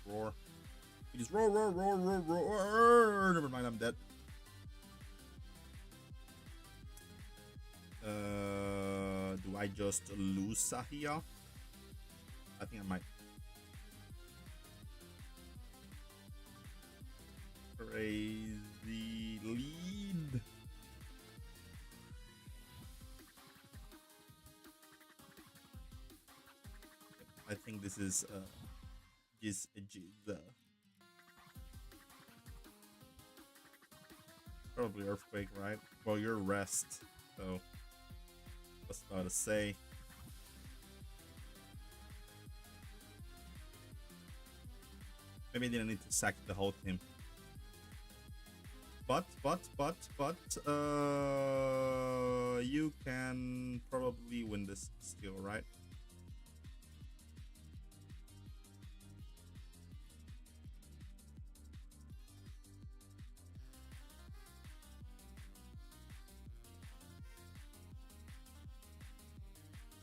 roar. You just roar, roar, roar, roar, roar. Never mind, I'm dead. Do I just lose Sahia? I think I might. Crazy lead. I think this is probably earthquake, right? Well, you're rest, so I was about to say. Maybe they didn't need to sack the whole team. But you can probably win this still, right?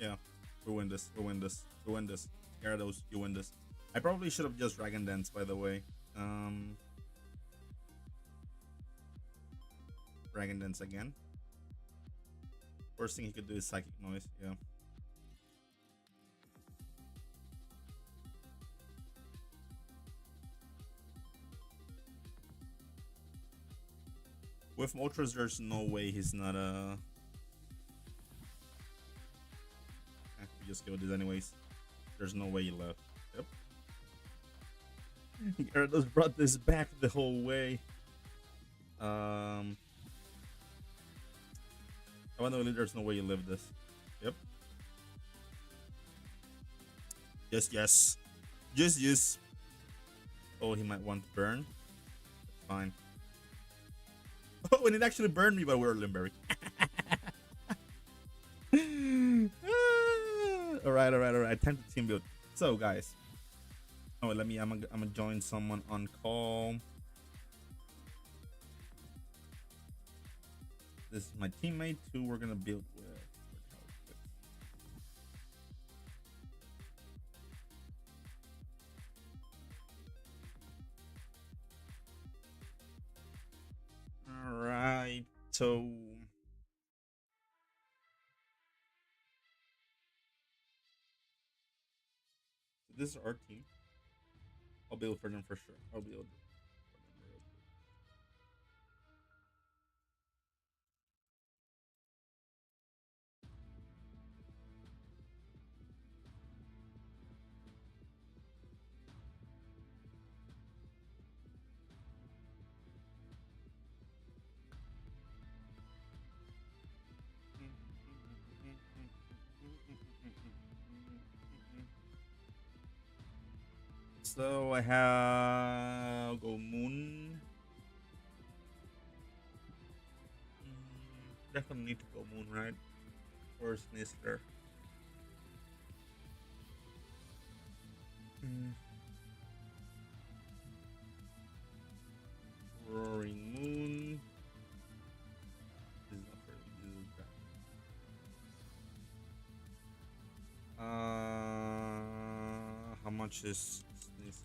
Yeah, we win this. We win this. We win this. Gyarados, you win this. I probably should have just Dragon Dance, by the way. Dragon Dance again. Worst thing he could do is Psychic Noise. Yeah. With Moltres, there's no way he's not a. We just go this anyways. There's no way he left. Yep. Gyarados brought this back the whole way. I wonder if there's no way you live this. Yep. Yes. Yes. Oh, he might want to burn. That's fine. Oh, and it actually burned me, but we're Limberry. Alright. Time to team build. So, guys. Oh, let me. I'm gonna join someone on call. This is my teammate who we're gonna build with. Alright, so this is our team. I'll build for them for sure. I'll build. So I have Go Moon. Definitely need to go Moon, right? Or Sinister. Roaring Moon. This is not for this is bad. How much is Sinister?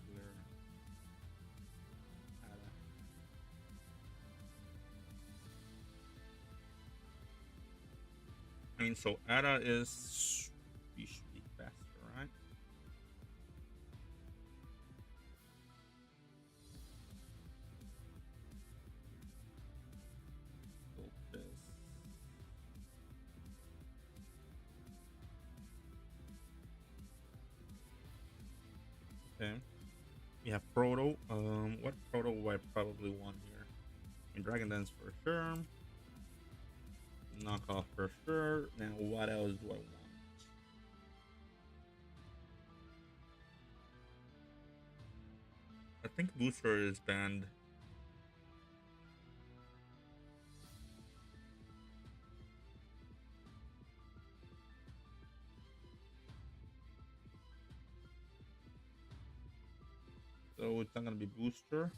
I mean, so Ada is we should be faster, right? Okay. We have Proto. What Proto will I probably want here? I mean, Dragon Dance for sure. Knockoff for sure. Now, what else do I want? I think Booster is banned. So it's not gonna be Booster.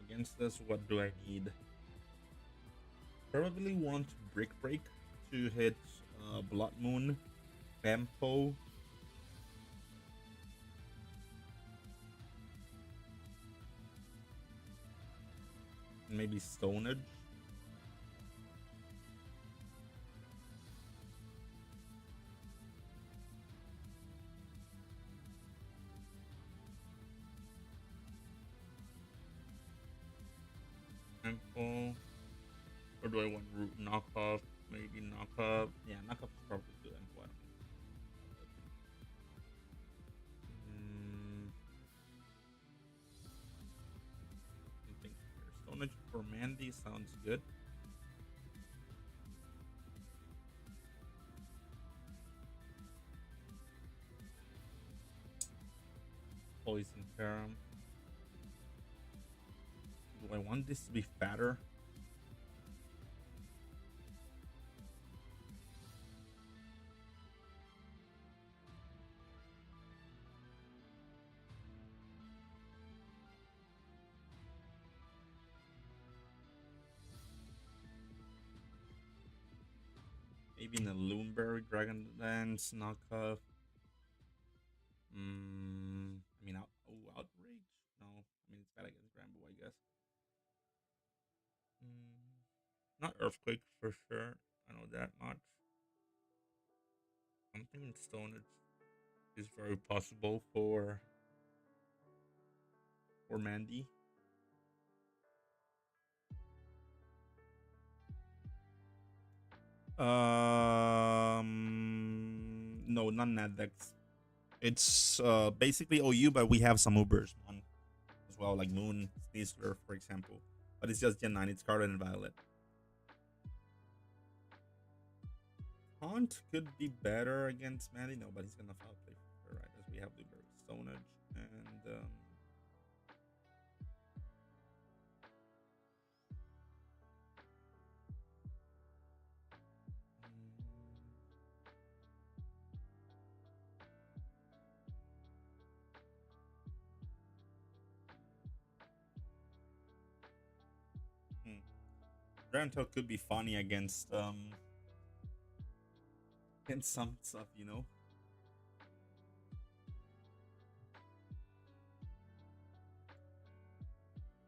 Against this, what do I need? Probably want Brick Break to hit Blood Moon, Bampo. maybe Stonage. Temple. Or do I want root knockoff? Maybe knockoff. Yeah, knockoff is probably good. Temple. I don't think here. Stonage for Mandy sounds good. Poison Serum. Do I want this to be fatter? Maybe in a Loomberry Dragon Dance knockoff. I mean, Outrage? No. I mean, it's bad against Grambo, I guess. Mm, not Earthquake for sure. I know that much. I'm thinking Stone is very possible for Mandy. No, not Nadex. It's basically OU, but we have some Ubers on as well, like Moon, Sneasler, for example. But it's just Gen 9, it's Scarlet and Violet. Haunt could be better against Mandy, no, but he's gonna foul play for sure, right? As we have Blueberry Stonage and Granto could be funny against some stuff, you know.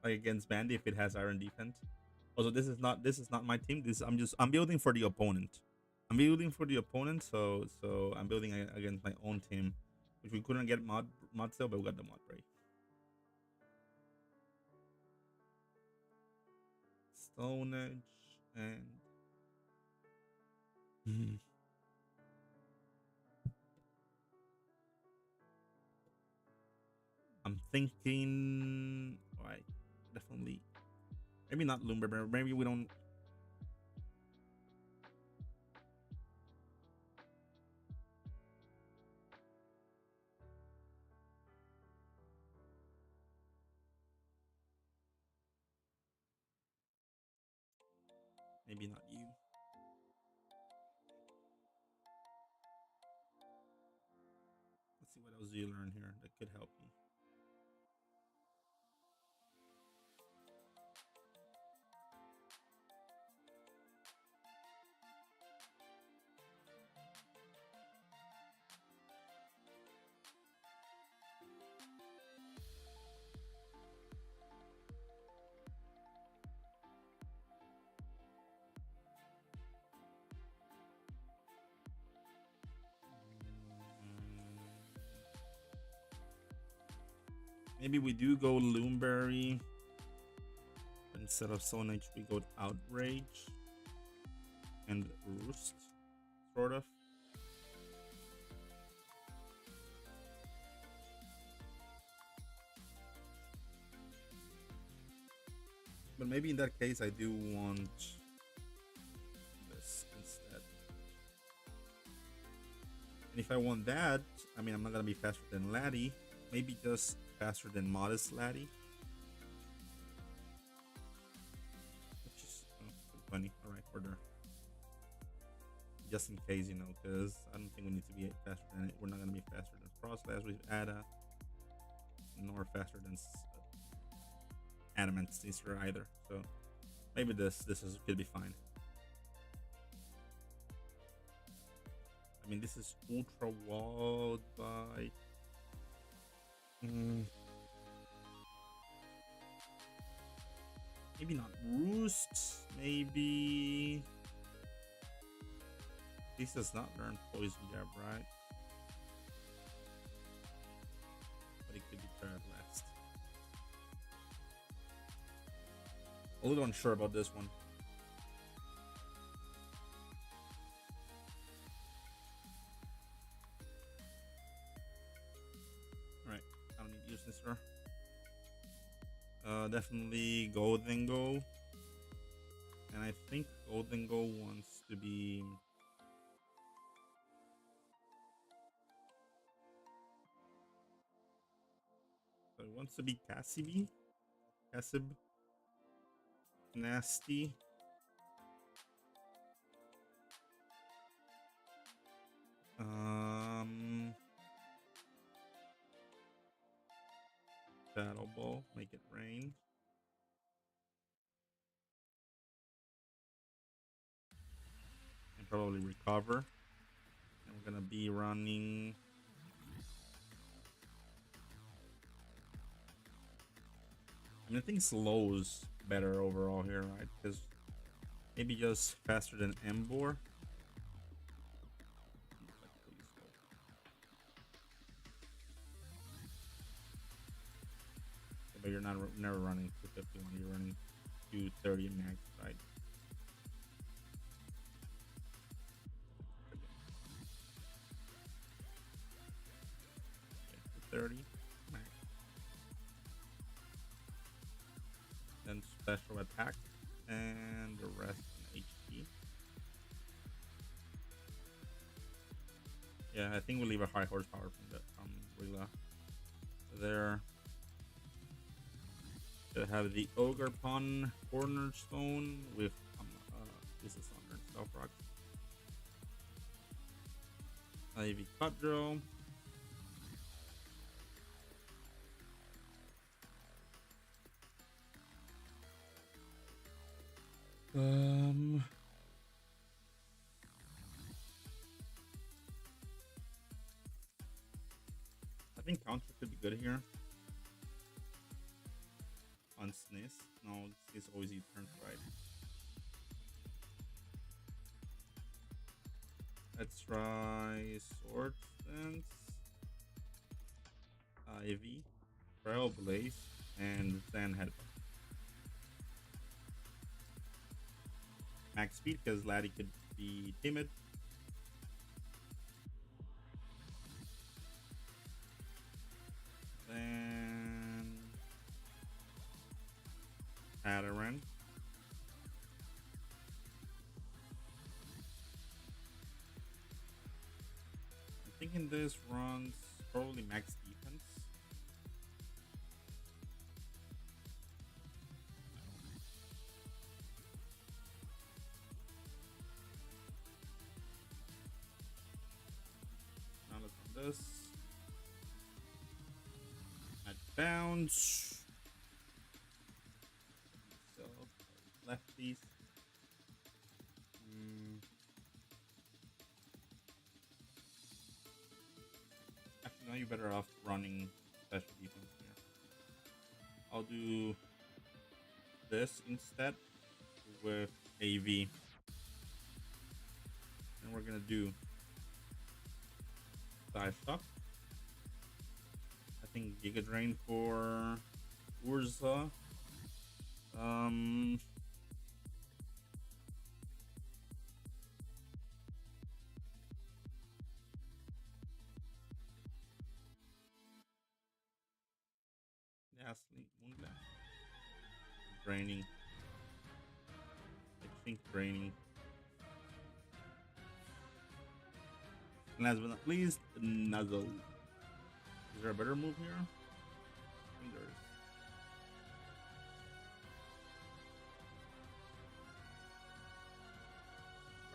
Like against Mandy if it has Iron Defense. Also, this is not my team. I'm building for the opponent. I'm building for the opponent, so I'm building against my own team, which we couldn't get mod sale, but we got the mod break. Stonage and I'm thinking, right, definitely. Maybe not Lumber. Maybe we don't. Maybe not you. Let's see what else do you learn here that could help me. Maybe we do go Loomberry. Instead of Sonage, we go Outrage and Roost, sort of. But maybe in that case, I do want this instead. And if I want that, I mean, I'm not gonna be faster than Laddie. Maybe just faster than Modest Laddie. Which is funny. Alright, we're there. Just in case, you know, because I don't think we need to be faster than it. We're not gonna be faster than Frostlash with Ada, nor faster than Adamant Caesar either. So maybe this could be fine. I mean, this is ultra walled by. Maybe not roost. Maybe this does not learn poison jab, right? But it could be third last. A little unsure about this one. Alright, I don't need to use this, sir. Definitely Golden Go. And I think Golden Go wants to be... So it wants to be Cassidy. Cassib. Nasty. Shadow Ball, make it rain. And probably recover. And we're gonna be running. I mean, I think slow's better overall here, right? Because maybe just faster than Embor. But you're not never running 251. You're running 230 max, right? 230 max. Then special attack and the rest in HP. Yeah, I think we'll leave a high horsepower from Rila there. To have the Ogre Pun Cornerstone with this is under Stealth Rock. Ivy Cutdrill. I think counter could be good here. On Sniss. No, it's always you turns right. Let's try Sword Stance, Ivy, Trailblaze, and then Headbutt. Max speed because Laddie could be timid. Then Adaran. I'm thinking this runs probably max defense. Now let's run this. At bounce. So lefties. Actually, now you're better off running special defense here. I'll do this instead with AV. And we're gonna do Dive Shock. I think Giga Drain for Urza. Dazzling Moonblast. Draining. I think draining. And last but not least, Nuzzle. Is there a better move here? I think there is.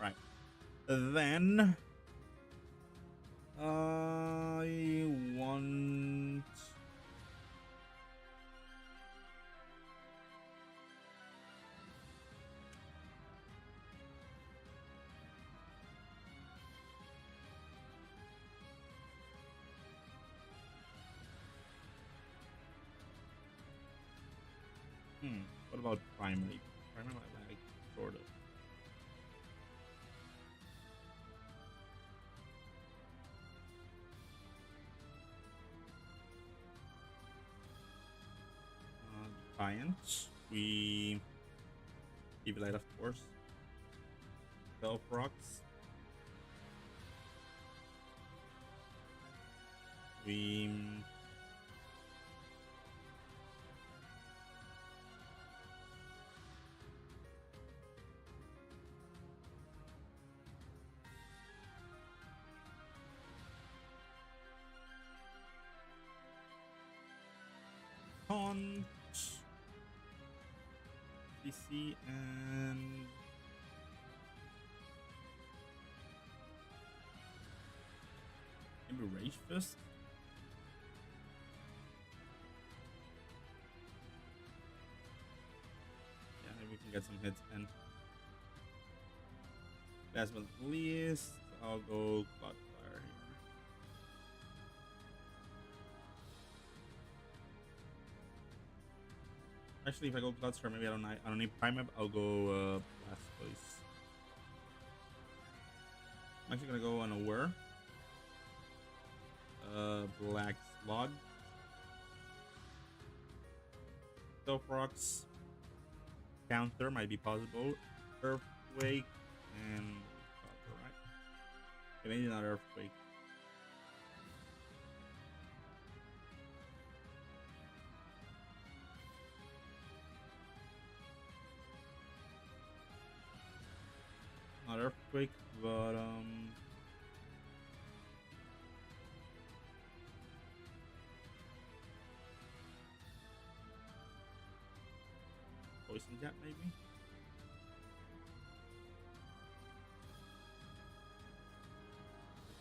Right. Then I want What about primary? Primary, like sort of. Defiant. We keep light, of course. Self rocks. We taunt. CC and maybe Rage Fist. Yeah, maybe we can get some hits in. Last but not least, I'll go Cloudfire here. Actually, if I go Cloudfire, maybe I don't need Prime. I'll go Blastoise. I'm actually gonna go on a Whir. Black Slug. Stealth Rocks. Counter might be possible. Earthquake and right. Okay, maybe not Earthquake. Not Earthquake, but Poison Jab maybe.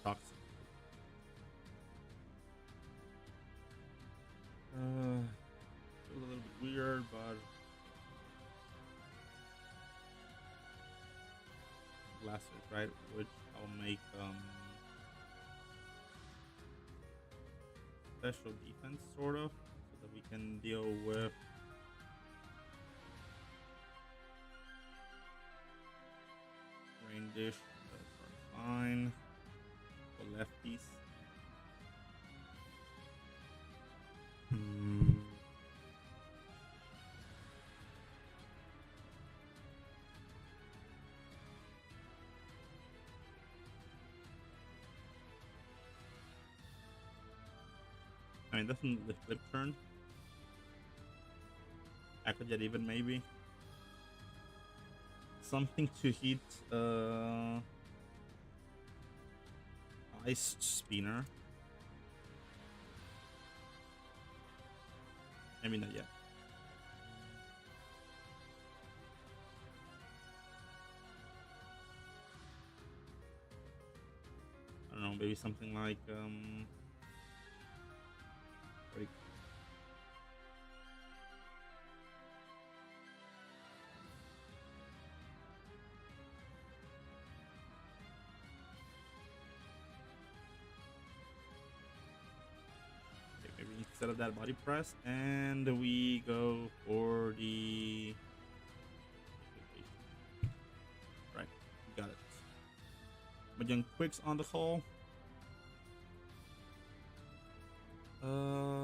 Toxic. Feels a little bit weird, but Blastoise, right? Which I'll make special defense sort of, so that we can deal with Rain Dish. That's fine. For lefties. I mean, doesn't the flip turn? Aqua Jet even maybe. Something to hit Ice Spinner. Maybe not yet. I don't know, maybe something like break. Okay, maybe instead of that body press, and we go for the right. Got it. Mahjong Quicks on the call. Right.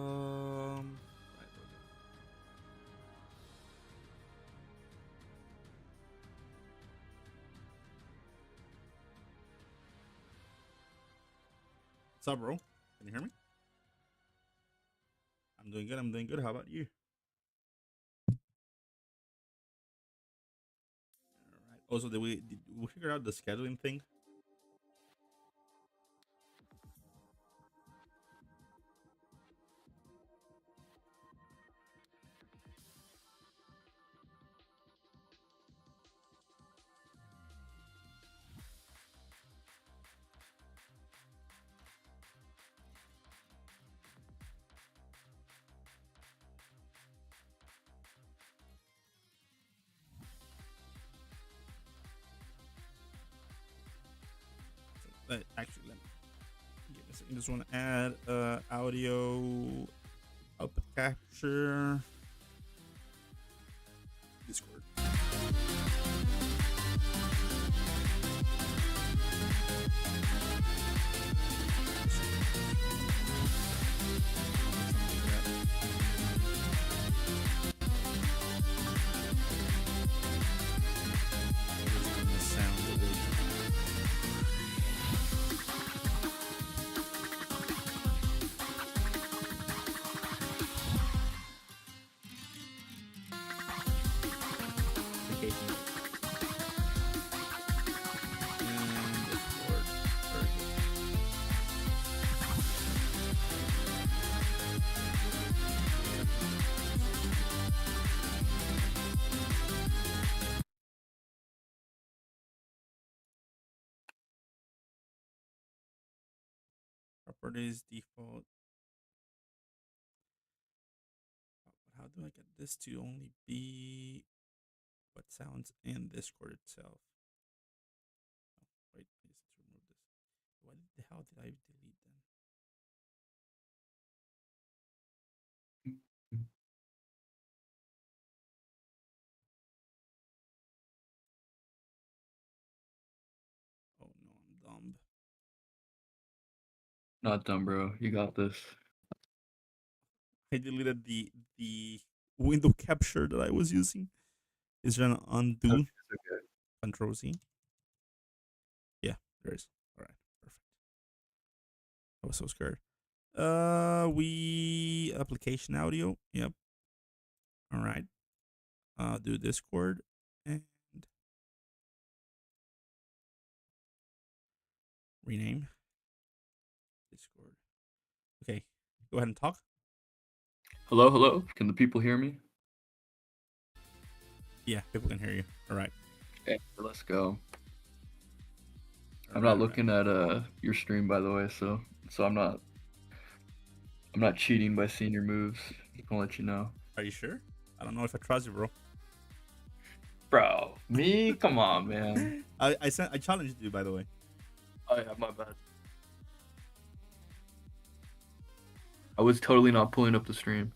What's up, bro? Can you hear me? I'm doing good. I'm doing good. How about you? All right. Also, did we figure out the scheduling thing? Actually, let me give me a second. Just want to add audio output capture. Discord is default. How do I get this to only be what sounds in Discord itself? Oh, wait, let's remove this. What the hell did I delete then? Oh no, I'm dumb. Not dumb, bro. You got this. I deleted the window capture that I was using. Is there an undo? Okay, it's okay. Control C. Yeah, there is. All right, perfect. I was so scared. We application audio. Yep. All right. Do Discord and rename Discord. Okay, go ahead and talk. Hello, hello. Can the people hear me? Yeah, people can hear you. All right. Okay, let's go. All I'm right. not looking at your stream, by the way, so I'm not cheating by seeing your moves. Just gonna let you know. Are you sure? I don't know if I trust you, bro. Bro, me? Come on, man. I challenged you, by the way. Oh yeah, my bad. I was totally not pulling up the stream.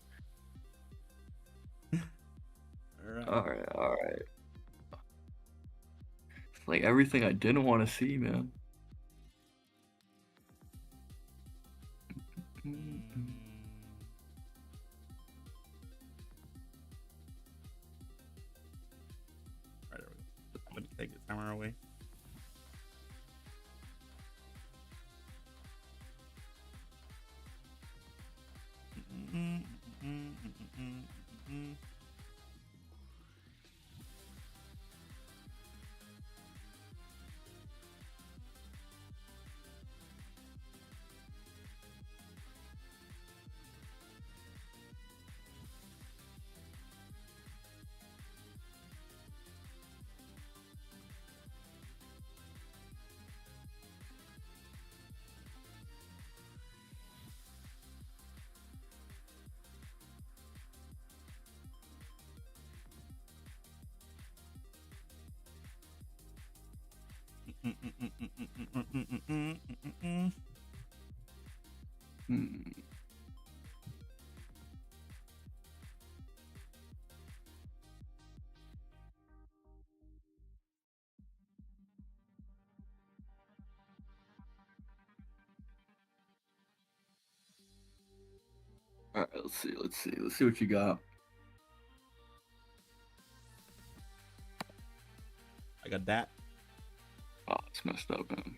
All All right. Like everything I didn't want to see, man. All right, there we go. Let me take the timer away. All right, let's see what you got. I got that. Oh, it's messed up, man.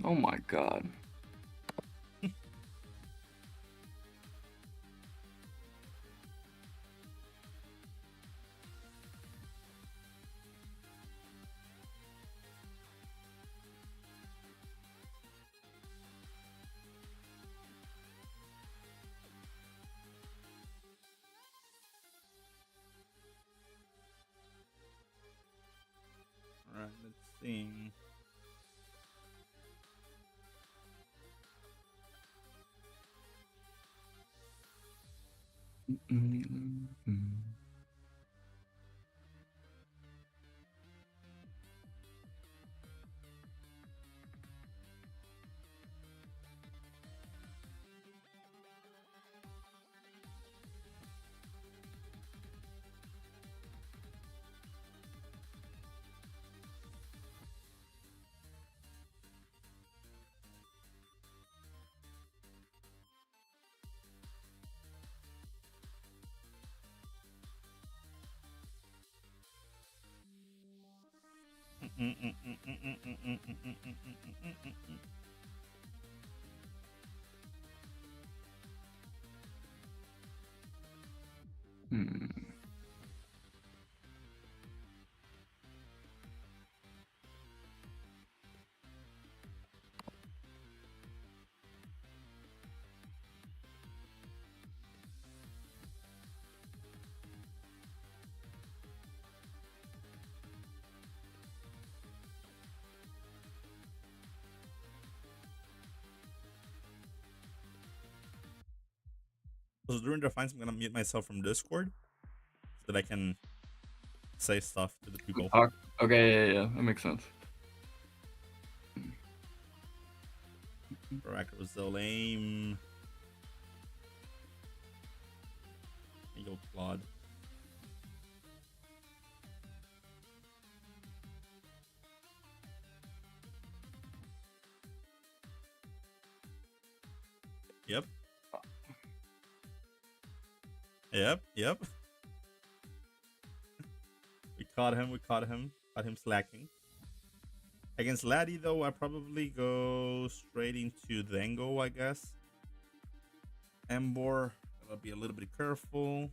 Oh my god. All right, let's see. So during the fights, I'm gonna mute myself from Discord so that I can say stuff to the people. Okay, yeah, that makes sense. Racker was so lame. There you go, Claude. Yep. Yep. We caught him. Caught him slacking. Against Laddie, though, I probably go straight into Dango, I guess. Embor, I'll be a little bit careful.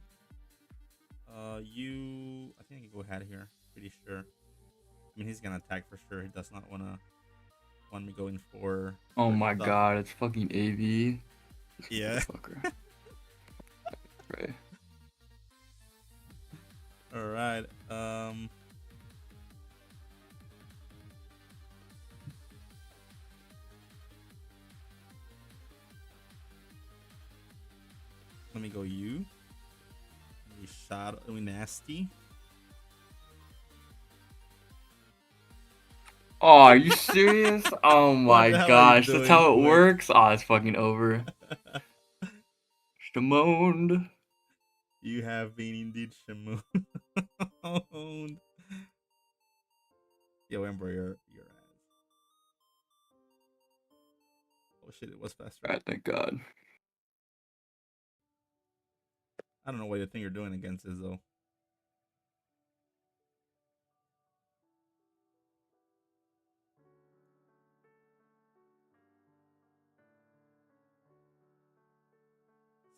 I think I can go ahead here. Pretty sure. I mean, he's gonna attack for sure. He does not want me going for. Oh for my stuff. god, it's fucking AV. Yeah. Right. All right. Let me go you. We shot. We nasty. Oh, are you serious? Oh my the hell are you gosh, that's doing, how it Twitch? works? Oh, it's fucking over. Shamoned. You have been indeed shamooned. Yo, Ember, your ass. Oh shit, it was faster. Alright, thank God. I don't know what you think you're doing against this though.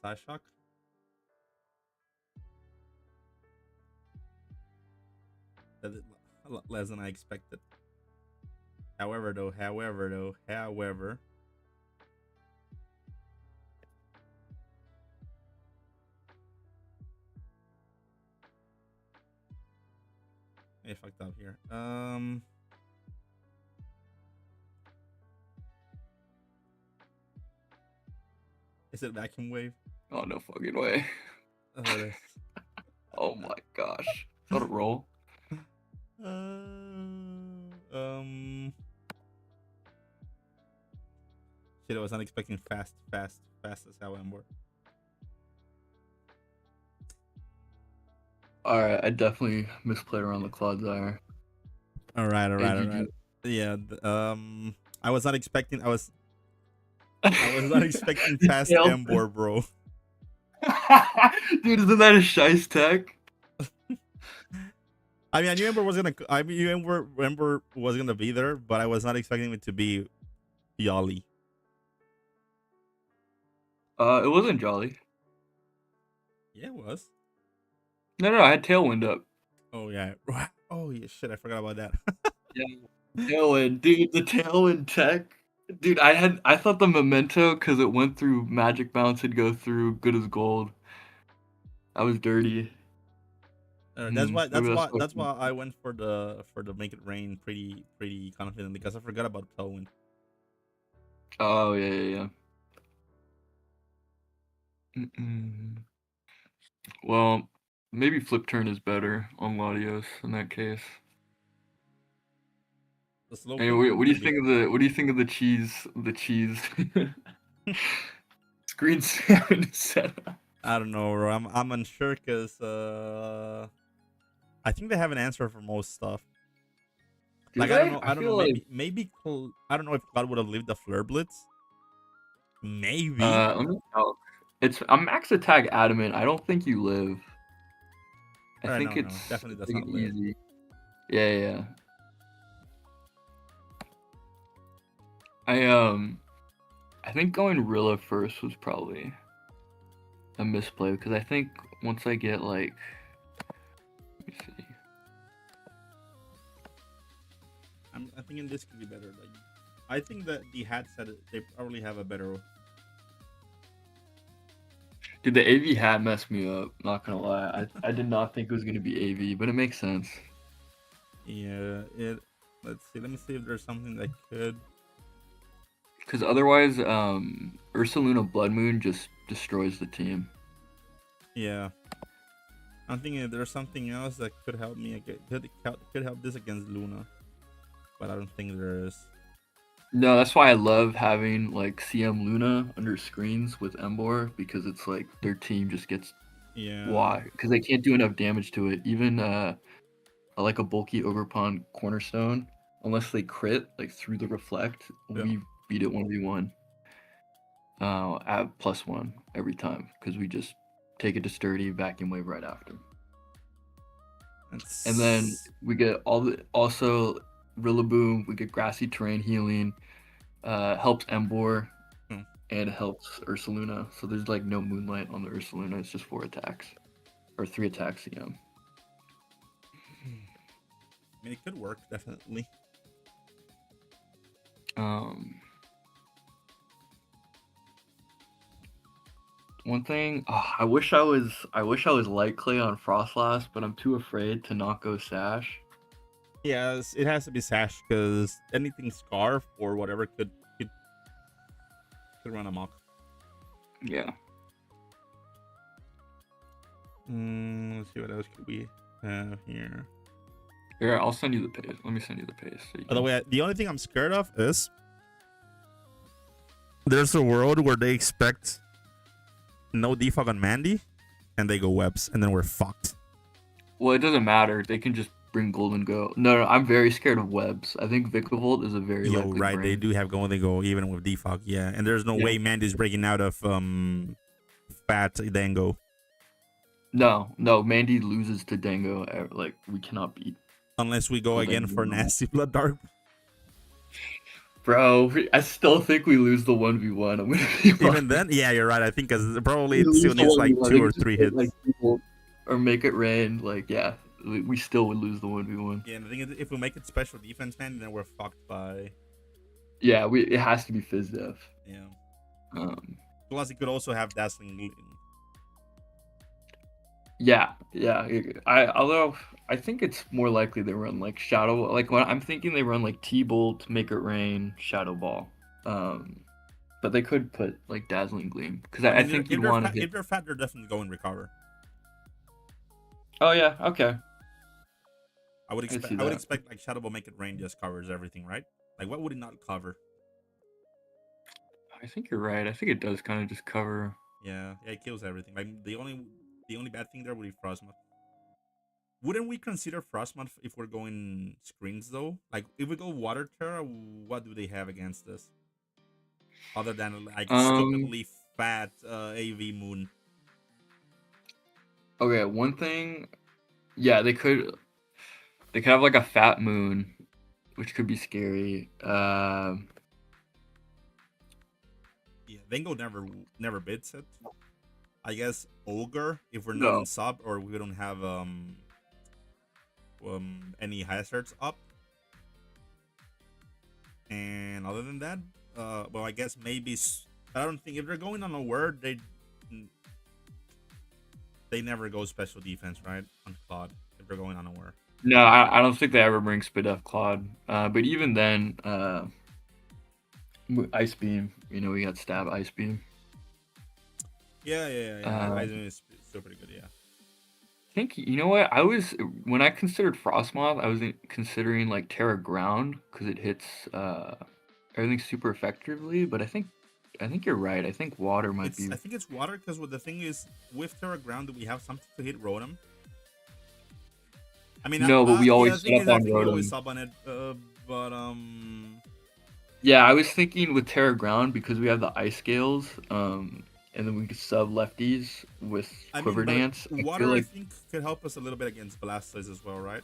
Psyshock? That is a lot less than I expected. However. I fucked up here. Is it vacuum wave? Oh, no fucking way. Oh, it is. Oh my gosh. Is that a roll? Shit, I was not expecting fast as hell, Ember. Alright, I definitely misplayed around the Claude Zyre. All right. Yeah. I was not expecting. I was not expecting fast Ember, bro. Dude, isn't that a shice tech? I mean, I knew Ember was gonna be there, but I was not expecting it to be Yali. It wasn't Jolly. Yeah, it was. No, I had Tailwind up. Oh yeah. Oh yeah, shit, I forgot about that. Yeah, Tailwind, dude, the Tailwind tech. Dude, I thought the Memento, because it went through Magic Bounce, would go through Good as Gold. I was dirty. That's why I went for the Make It Rain pretty confident because I forgot about Tailwind. Oh yeah. Well, maybe Flip Turn is better on Latios in that case. The slow Hey, flip what do you think of the cheese? The cheese screen setup. I don't know, bro. I'm unsure because I think they have an answer for most stuff. Like I don't know. Maybe I don't know if God would have lived the Flare Blitz. Maybe. Let me tell. I'm max attack adamant. I don't think you live. I think no, definitely does not live. Easy. Yeah. I think going Rilla first was probably a misplay because I think once I get like, let me see. I'm thinking this could be better. Like, I think that the hat set they probably have a better. Dude, the AV hat messed me up. Not gonna lie, I did not think it was gonna be AV, but it makes sense. Yeah, let's see. Let me see if there's something that could. Because otherwise, Ursaluna Blood Moon just destroys the team. Yeah. I'm thinking there's something else that could help me. Could help this against Luna, but I don't think there is. No, that's why I love having like CM Luna under screens with Embor, because it's like their team just gets Yeah. why, because they can't do enough damage to it. Even like a bulky Overpawn Cornerstone, unless they crit like through the reflect, Yeah. we beat it 1v1 at +1 every time, because we just take it to sturdy vacuum wave right after. And then we get also Rillaboom, we get grassy terrain healing, helps Embor, Hmm. and helps Ursaluna. So there's like no Moonlight on the Ursaluna, it's just 4 attacks. Or 3 attacks, CM. I mean, it could work, definitely. One thing, I wish I was Light Clay on Frostlass, but I'm too afraid to not go Sash. Yes, it has to be Sash because anything Scarf or whatever could run amok. Yeah. Let's see what else could we have here. Here, I'll send you the pace. Let me send you the pace. So By the way, the only thing I'm scared of is there's a world where they expect no defog on Mandy and they go webs and then we're fucked. Well, it doesn't matter. They can just bring Golden Go. No, I'm very scared of webs. I think Vikavolt is a very likely right. bring. They do have Golden Go even with defog, yeah. And there's no way Mandy's breaking out of fat Dango. No, Mandy loses to Dango. Like, we cannot beat. Unless we go again for Nasty Blood Dark. Bro, I still think we lose the 1v1. I'm gonna be even then, yeah, you're right. I think because probably it still needs like 2 or 3 hits. Like, or make it rain. Like, yeah, we still would lose the 1v1. Yeah, and the thing is, if we make it special defense, man, then we're fucked by. Yeah, it has to be Fizz Def. Yeah. Plus, it could also have Dazzling Gleam. Yeah. Although I think it's more likely they run like Shadow. Like, when I'm thinking they run like T-Bolt, Make It Rain, Shadow Ball. But they could put like Dazzling Gleam, because I think you'd want to. If they're fat, they're definitely going Recover. Oh yeah, okay. I would expect like Shadow Ball, Make It Rain just covers everything, right? Like, what would it not cover? I think you're right. I think it does kind of just cover. Yeah, it kills everything. Like, the only bad thing there would be Frostmoth. Wouldn't we consider Frostmoth if we're going screens though? Like, if we go Water Terra, what do they have against this? Other than like stupidly fat AV Moon. Okay, one thing. Yeah, they could have like a fat Moon, which could be scary. Yeah, Vengo never bids it. I guess Ogre if we're not in sub or we don't have any hazards up. And other than that, well, I guess maybe I don't think if they're going on a word, they never go special defense, right, on Claude if they're going on a word. No, I don't think they ever bring Spit Def Claude. But even then, Ice Beam. You know, we got Stab Ice Beam. Yeah. Ice Beam is still pretty good. Yeah. I think, you know what, when I considered Frostmoth, I was considering like Terra Ground, because it hits everything super effectively. But I think you're right. I think Water might be. I think it's Water, because the thing is, with Terra Ground, do we have something to hit Rotom? I mean, no, but we always set up on Rotom. We always sub on it, but Yeah, I was thinking with Terra Ground, because we have the Ice Scales, and then we could sub lefties with Quiver Dance. Water, I think, could help us a little bit against Blastoise as well, right?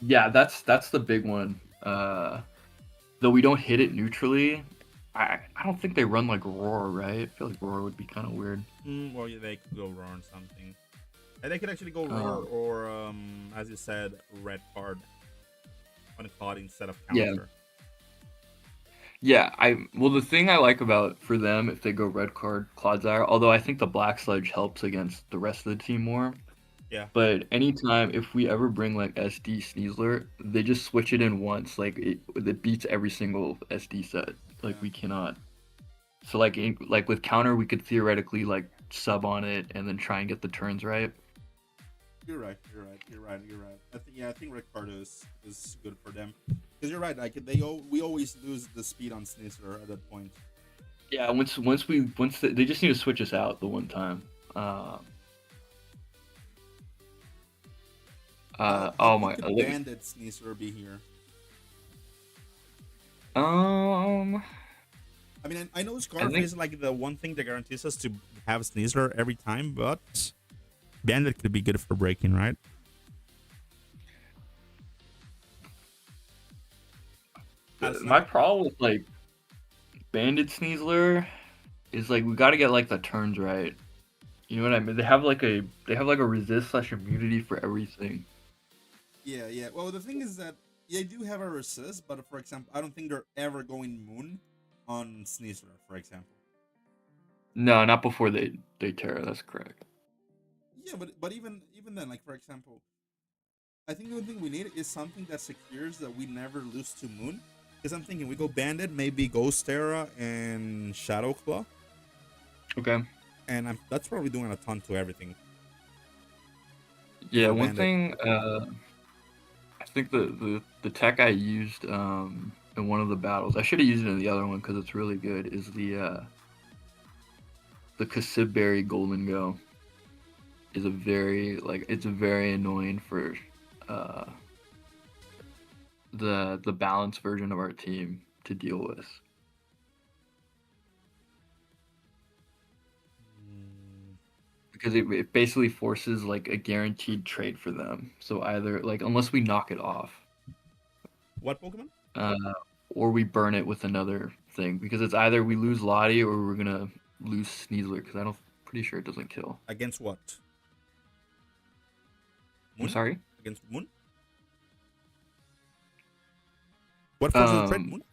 Yeah, that's the big one. Though we don't hit it neutrally, I don't think they run like Roar, right? I feel like Roar would be kind of weird. Well, yeah, they could go Roar on something. And they could actually go Roar or, as you said, Red Card on Claude instead of Counter. Yeah, well, the thing I like about for them, if they go Red Card, Clodsire, although I think the Black Sludge helps against the rest of the team more. Yeah. But anytime, if we ever bring like SD Sneasler, they just switch it in once. Like, it beats every single SD set. Like, we cannot. So like with Counter, we could theoretically like sub on it and then try and get the turns right. You're right. I think Ricardo is good for them because you're right. Like we always lose the speed on Sneasler at that point. Yeah, they just need to switch us out the one time. How good could Bandit Sneasler be here? I mean, I know Scarface is like the one thing that guarantees us to have Sneasler every time, but Bandit could be good for breaking, right? My problem with like Bandit Sneasler is like we got to get like the turns right. You know what I mean? They have like a resist / immunity for everything. Yeah. Well, the thing is that they do have a resist, but for example, I don't think they're ever going Moon on Sneasler, for example. No, not before they Terra. That's correct. Yeah, but even then, like for example, I think the only thing we need is something that secures that we never lose to Moon. Because I'm thinking we go Bandit, maybe Ghost Terra and Shadow Claw. Okay. And that's probably doing a ton to everything. Yeah, one thing I think the tech I used in one of the battles, I should have used it in the other one because it's really good, is the Kasibberry Golden Go. Is it's very annoying for the balanced version of our team to deal with. Because it basically forces like a guaranteed trade for them. So either like unless we knock it off. What Pokemon? Or we burn it with another thing. Because it's either we lose Lottie or we're gonna lose Sneasler. Because pretty sure it doesn't kill. Against what? Moon? I'm sorry? Against Moon? What forces the trade? Moon?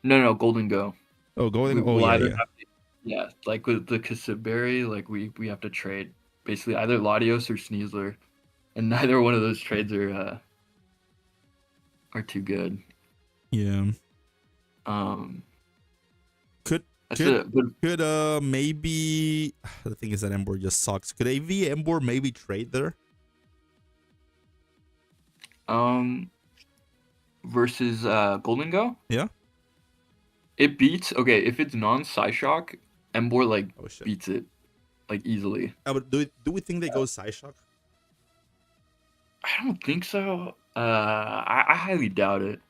No, Golden Go. Oh, Golden Go. Yeah. Yeah, like with the Kasibberry, like we have to trade basically either Latios or Sneasler, and neither one of those trades are too good. Yeah. Could maybe the thing is that Ember just sucks. Could AV Ember maybe trade there? Versus Golden Go? Yeah. It beats if it's non-Psyshock, Ember like beats it like easily. But do we think they go Psyshock? I don't think so. I highly doubt it.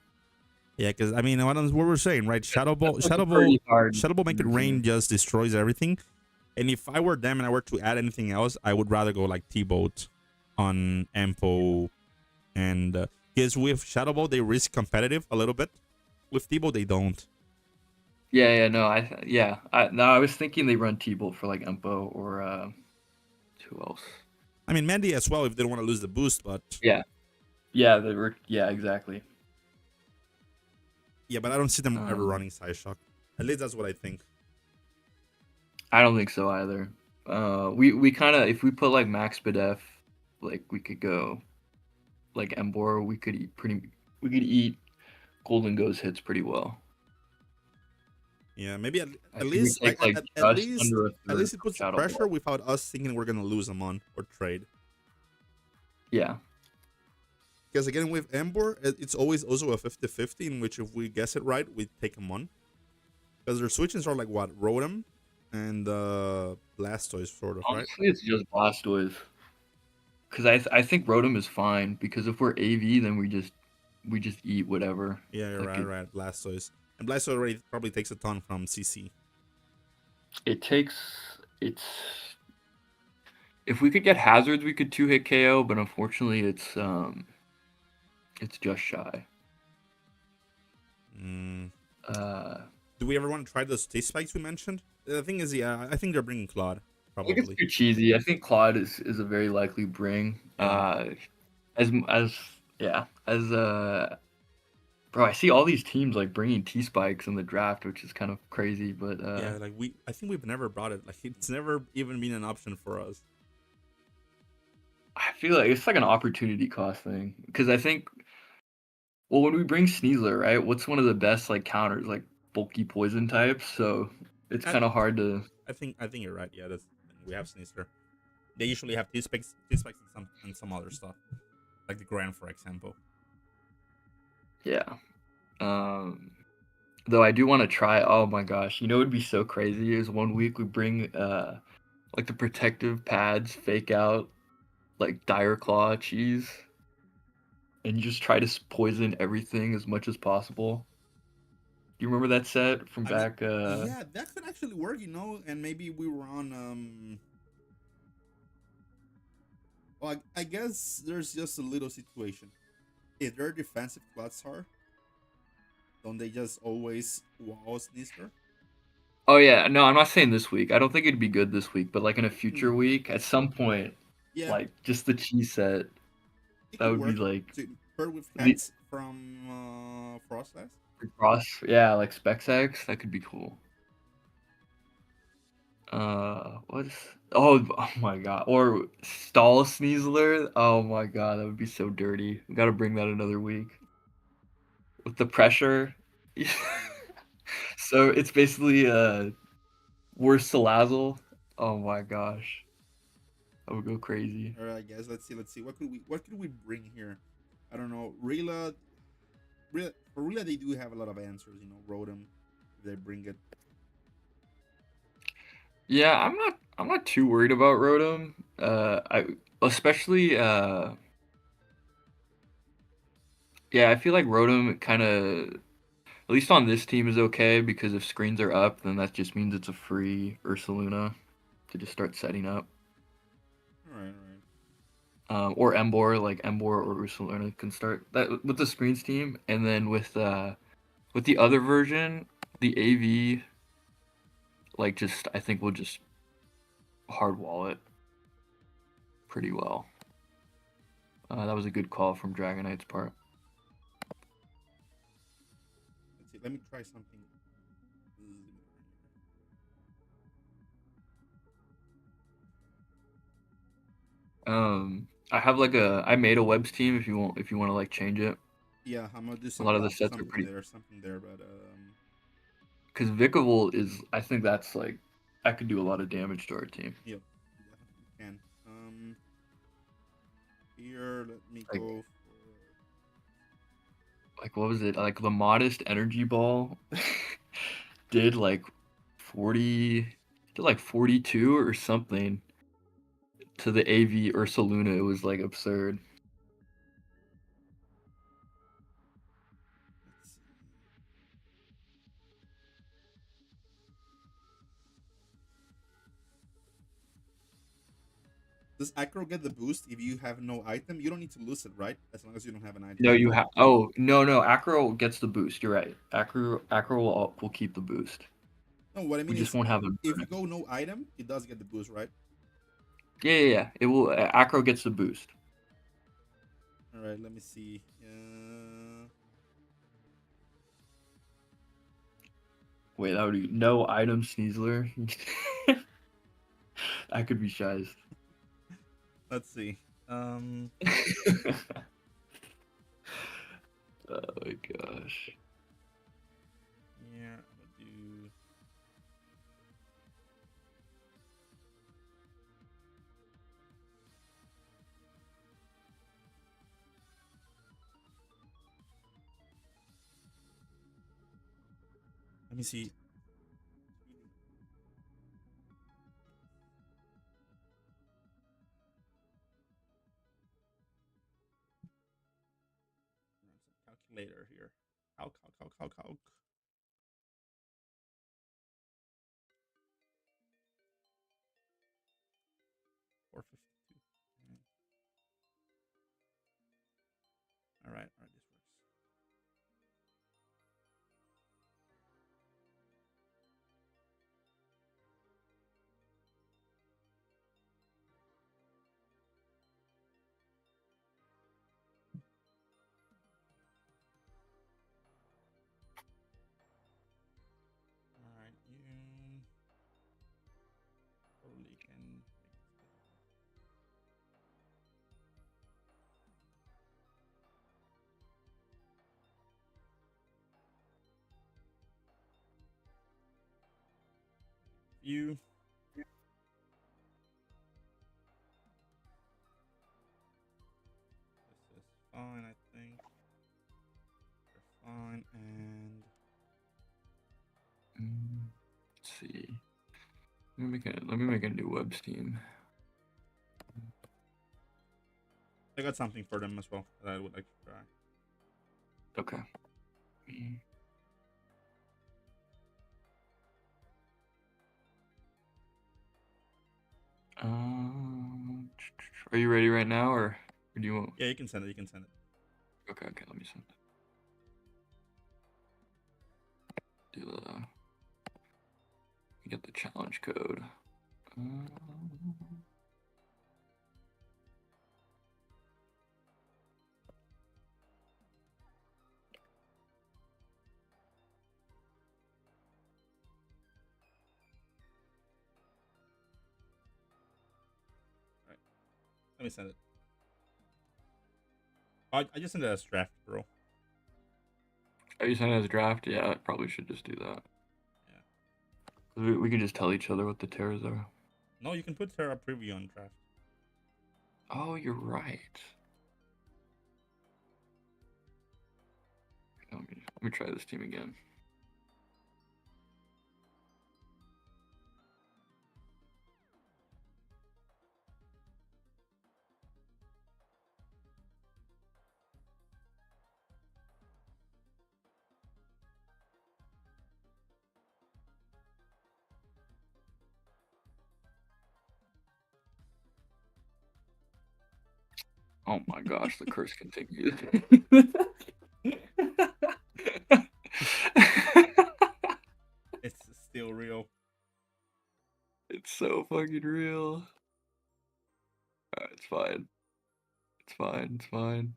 Yeah, because I mean, what we're saying, right? Shadow Ball Make It Rain just destroys everything. And if I were them and I were to add anything else, I would rather go like T-Boat on Empo, and because with Shadow Ball they risk competitive a little bit. With T-Boat they don't. I was thinking they run T-Bolt for like Empo or who else? I mean Mandy as well if they don't want to lose the boost, but exactly. Yeah, but I don't see them ever running Psyshock. At least that's what I think. I don't think so either. We kind of, if we put like Max Bidef, like we could go like Embor, we could eat Golden Go's hits pretty well. Yeah, maybe at least at least it puts pressure without us thinking we're gonna lose them on or trade. Yeah. Because again, with Ember, it's always also a 50-50 in which if we guess it right, we take them on. Because their switches are like what? Rotom and Blastoise sort of, right? Honestly, it's just Blastoise. Because I think Rotom is fine, because if we're AV, then we just eat whatever. Yeah, you're right. Blastoise. And Blastoise already probably takes a ton from CC. If we could get Hazards, we could 2-hit KO, but unfortunately it's just shy. Do we ever want to try those taste spikes we mentioned? The thing is, I think they're bringing Claude. Probably. I think it's too cheesy. I think Claude is a very likely bring. Bro, I see all these teams like bringing T-spikes in the draft, which is kind of crazy. But I think we've never brought it. Like it's never even been an option for us. I feel like it's like an opportunity cost thing, because I think, well, when we bring Sneasler, right, what's one of the best like counters, like bulky poison types? So it's kind of hard to. I think you're right. Yeah, that's we have Sinister. They usually have T-specs and some other stuff, like the Grand, for example. Yeah. Though I do want to try. Oh my gosh, you know, it'd be so crazy. Is one week we bring like the protective pads, fake out like dire claw cheese, and you just try to poison everything as much as possible. Do you remember that set from I mean, back? yeah, that could actually work, and maybe we were on. Well, I guess there's just a little situation. If their defensive class are, don't they just always wow Sneaker? Oh yeah, no, I'm not saying this week. I don't think it'd be good this week, but like in a future Hmm. week, at some point, Yeah, like just the cheese set, it that could would be work like to pair with the heads from Frostlass. cross. Yeah, like Specs X. That could be cool. What's oh my god, or Stall Sneasler. Oh my god, that would be so dirty. We gotta bring that another week with the pressure. So it's basically worse Salazzle. Oh my gosh, I would go crazy. Or I guess let's see what could we bring here? I don't know. For Rila they do have a lot of answers. Rotom if they bring it. Yeah, I'm not too worried about Rotom. I especially yeah, I feel like Rotom kind of at least on this team is okay because if screens are up, then that just means it's a free Ursaluna to just start setting up. All right, all right. Or Embor, like Embor or Ursaluna can start that with the screens team, and then with the other version, the AV, like just I think we'll just hard wall it pretty well. That was a good call from Dragonite's part. Let's see. Let me try something. I have like I made a webs team if you want to like change it. Yeah, I'm gonna do A lot of something the sets are something pretty there, something there, but because Vikavolt is I think that's like I could do a lot of damage to our team. yep, definitely can. Here, let me Like go what was it? Like the modest energy ball did like 40 did like 42 or something to the AV Ursaluna. It was like absurd. let's see. Does Acro get the boost if you have no item? You don't need to lose it, right? As long as you don't have an item. No, you have. Oh no, Acro gets the boost. You're right. Acro will keep the boost. No, what I We mean just is, won't have a if you burn. go no item, it does get the boost, right? Yeah. It will. Acro gets the boost. All right, let me see. Wait, that would be no item Sneasler. That could be shies. Let's see. Oh my gosh. Yeah, I'm gonna do. Let me see. Run some calculator here. Calc. 452. All right, this works. All right, you totally can make this better. You and Let's see. Let me make a new webs team. I got something for them as well that I would like to try. Okay. Are you ready right now, or do you want? Yeah, you can send it. You can send it. Okay, let me send it. Get the challenge code. Let me send it. I just sent it as draft, bro. Are you sending it as a draft? Yeah, I probably should just do that. Yeah. We can just tell each other what the tears are. No, you can put Terra preview on draft. Oh, you're right. Let me try this team again. Oh my gosh, the curse continues. It's still real. It's so fucking real. Alright, it's fine. It's fine. It's fine.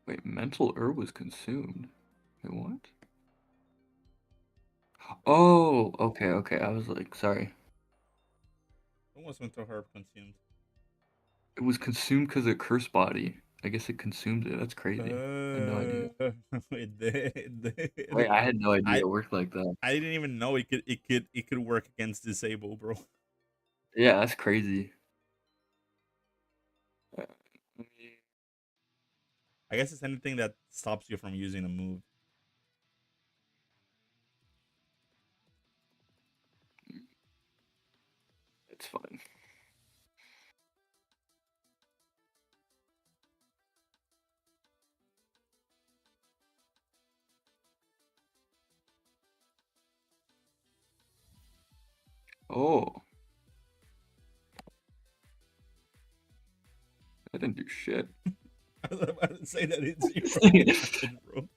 Wait, mental was consumed. Wait, what? Oh, okay. I was like, sorry. When was Mental Herb consumed? It was consumed because of curse body. I guess it consumed it. That's crazy. I had no idea. It did. It did. Wait, I had no idea I it worked like that. I didn't even know it could work against disable, bro. Yeah, that's crazy. I guess it's anything that stops you from using a move. It's fine. Oh, I didn't do shit. I was about to say that it's zero damage, bro.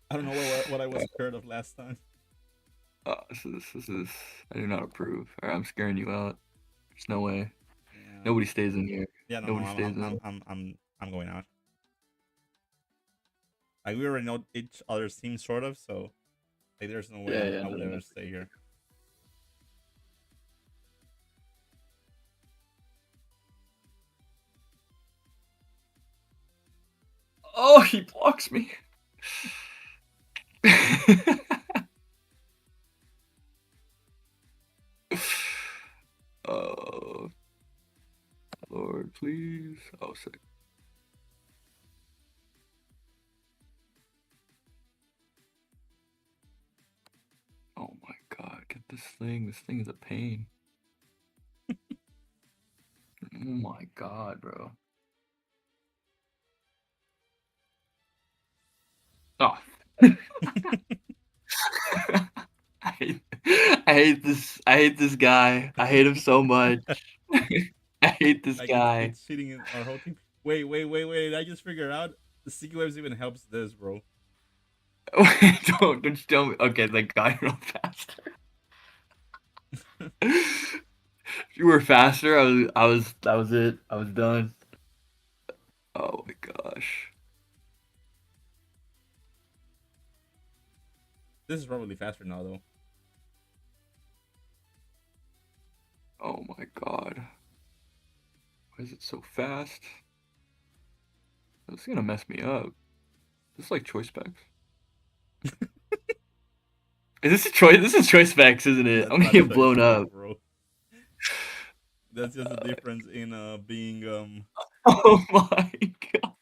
I don't know what I was scared of last time. This is. I do not approve. All right, I'm scaring you out. There's no way. Yeah. Nobody stays in here. Yeah, no, Nobody stays in. I'm going out. Like we already know each other's team sort of, so like there's no way Yeah, I would no. ever stay here. Oh, he blocks me. Oh, Lord, please. Oh, sick. Oh my God, get this thing. This thing is a pain. Oh my God, bro. Oh. I hate this. I hate this guy. I hate him so much. I hate this Like guy. it's cheating in our whole team. Wait! I just figured out the sticky waves even helps this, bro. Don't you tell me. Okay, thank God you're not faster. If you were faster, that was it. I was done. Oh my gosh. This is probably faster now, though. Oh my God. Why is it so fast? This is gonna mess me up. This is like choice specs. Is this a choice? This is choice specs, isn't it? That's I'm gonna not get choice blown specs, up. bro. That's just a difference in being Oh my God.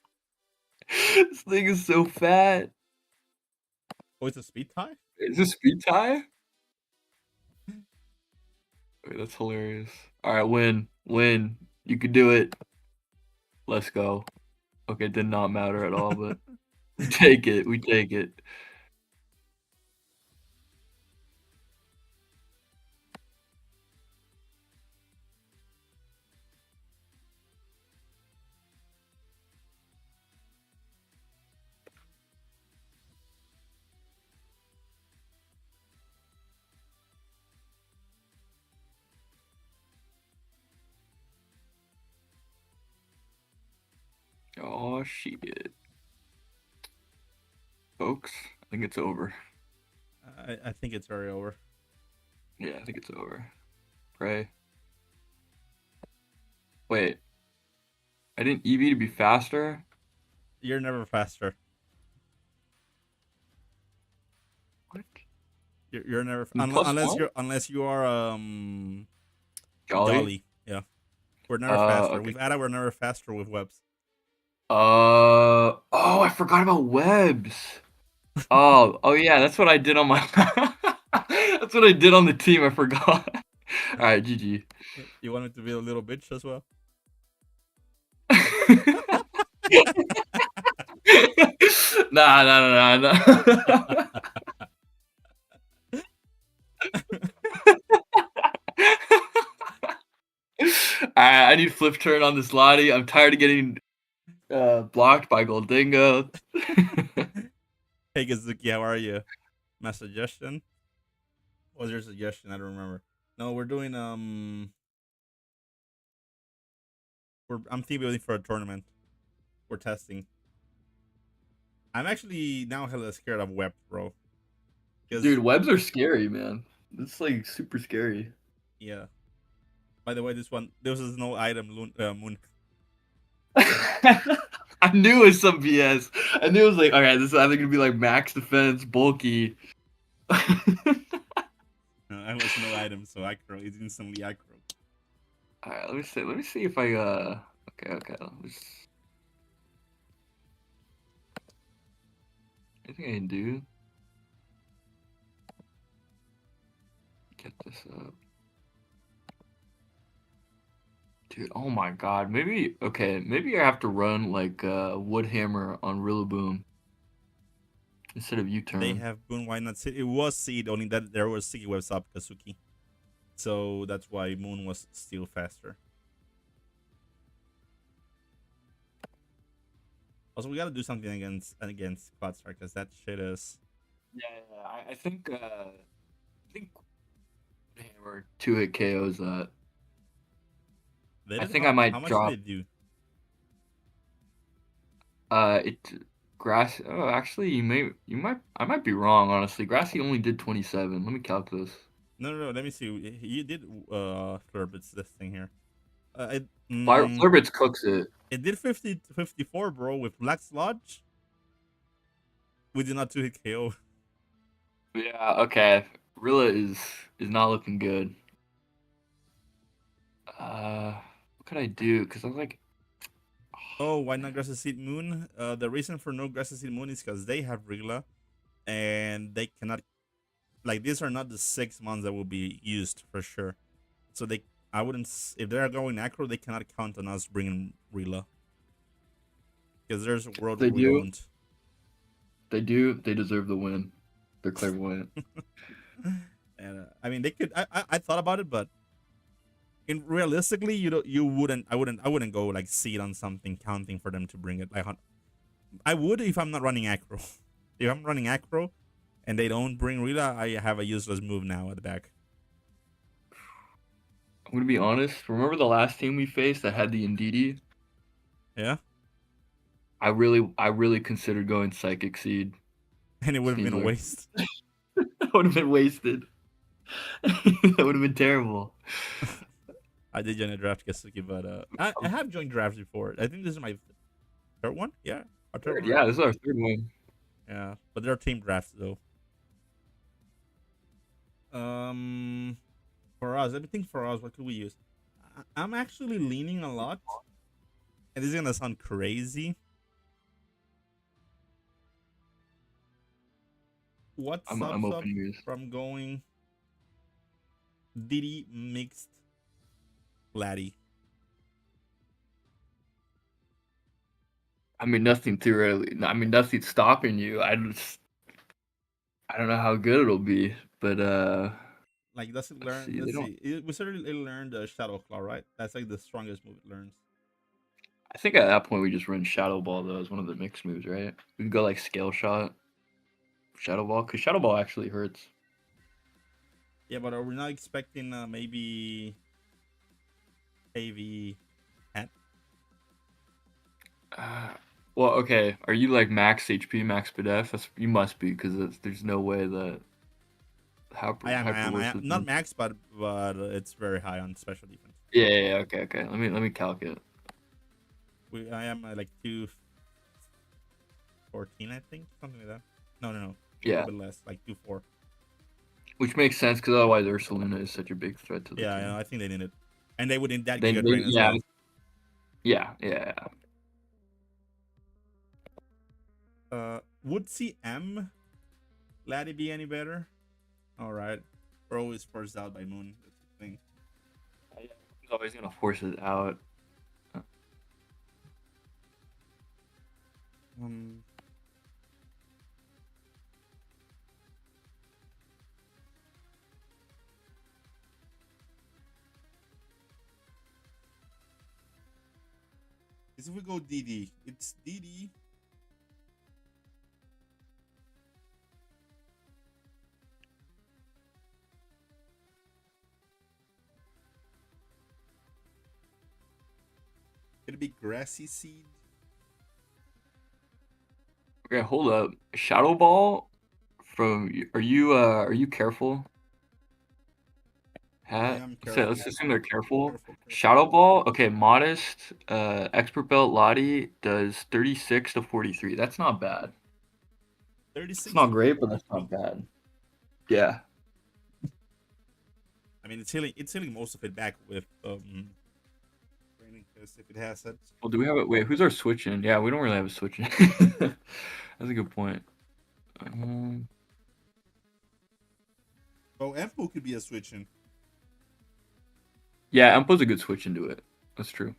This thing is so fat. Oh, it's a speed tie? Is this speed tie? Wait, that's hilarious. Alright, win. You could do it. Let's go. Okay, it did not matter at all, but we take it. We take it. Oh shit. Folks, I think it's over. I think it's already over. Yeah, I think it's over. Pray. Wait. I didn't EV to be faster? You're never faster. What? You're never Plus unless one? you are Jolly? Jolly. Yeah. We're never faster. Okay. We've added we're never faster with webs. Oh, I forgot about webs. Oh yeah, that's what I did on my that's what I did on the team, I forgot. Alright, GG. You want it to be a little bitch as well? Nah. I need flip turn on this Lottie. I'm tired of getting blocked by Goldingo. Hey Gazuki, how are you? My suggestion? What was your suggestion? I don't remember. No, we're doing I'm team building for a tournament. We're testing. I'm actually now hella scared of web, bro. Dude, webs are scary, man. It's like super scary. Yeah. By the way, this is no item moon. I knew it was some BS. I knew it was like, okay, this is either gonna be like max defense, bulky. No, I was no item, so aggro. It's instantly aggro. Alright, let me see if I okay. Anything I can do? Get this up. Dude, oh my god. Maybe I have to run like Woodhammer on Rillaboom instead of U-turn. They have Boon. Why not? It was seed, only that there was sticky webs up Kazuki. So that's why Moon was still faster. Also, we gotta do something against Cloudstar because that shit is. Yeah. I think Hammer 2-hit KOs that. I think I might how much drop. did it do? Grass. Oh, actually, I might be wrong. Honestly, Grassy only did 27. Let me calc this. No. Let me see. You did Flurbits this thing here. Flurbits cooks it. It did 54, bro, with Black Sludge. We did not 2-hit KO. Yeah. Okay. Rilla is not looking good. What could I do? Because I was like. Oh, why not Grassy Seed Moon? The reason for no Grassy Seed Moon is because they have Rilla, and they cannot. Like, these are not the 6 months that will be used for sure. So I wouldn't. If they're going acro, they cannot count on us bringing Rilla. Because there's a world where we don't. They do. They deserve the win. They're clairvoyant. And I mean, they could. I thought about it, but in realistically, you don't. You wouldn't. I wouldn't go like seed on something counting for them to bring it. Like I would if I'm not running acro. If I'm running acro and they don't bring Rila, I have a useless move now at the back. I'm gonna be honest. Remember the last team we faced that had the Indeedee? Yeah, I really considered going Psychic Seed. and it would have been a Steamer. waste. That would have been wasted. That would have been terrible. I did join a draft Kesuki, but I have joined drafts before. I think this is my third one. Yeah, our third Third, one, right? yeah, this is our third one. Yeah, but they're team drafts though. Um, for us, everything for us, what could we use? I'm actually leaning a lot, and this is gonna sound crazy. What I'm subs up open ears. from going Diddy mixed Laddie? I mean, nothing too early. I mean, nothing's stopping you. I don't know how good it'll be, but Like, does it let's learn? see. They Let's don't. see. We certainly learned the Shadow Claw, right? That's like the strongest move it learns. I think at that point we just run Shadow Ball though as one of the mixed moves, right? We could go like Scale Shot, Shadow Ball, because Shadow Ball actually hurts. Yeah, but are we not expecting maybe AV hat? Well, okay. Are you like max HP, max PDF? You must be, because there's no way that hyper I works am with not me. max, but it's very high on special defense. Yeah, okay, okay. Let me calc it. I am like 214, I think, something like that. No, a Yeah, little bit less, like 24. which makes sense because otherwise Ursaluna is such a big threat to the Yeah, team. I think they need it, and they would in that They, Giga Drain as yeah, well. yeah. Would CM Laddie be any better? All right, we're always forced out by Moon. That's the thing. He's always gonna force it out. Um, if we go DD, it's DD. It'd be Grassy Seed. Okay, hold up. Shadow Ball from are you careful? I Hat. am Let's careful. assume they're careful. Careful. Shadow Ball, okay, modest. Expert Belt Lottie does 36 to 43. That's not bad. It's 36 not to great, but 43. that's not bad. Yeah. I mean, it's healing most of it back with training test if it has it. Well, do we have it? Wait, who's our switch in? Yeah, we don't really have a switch in. That's a good point. Oh, Empo could be a switch in. Yeah, Empo's a good switch into it. That's true.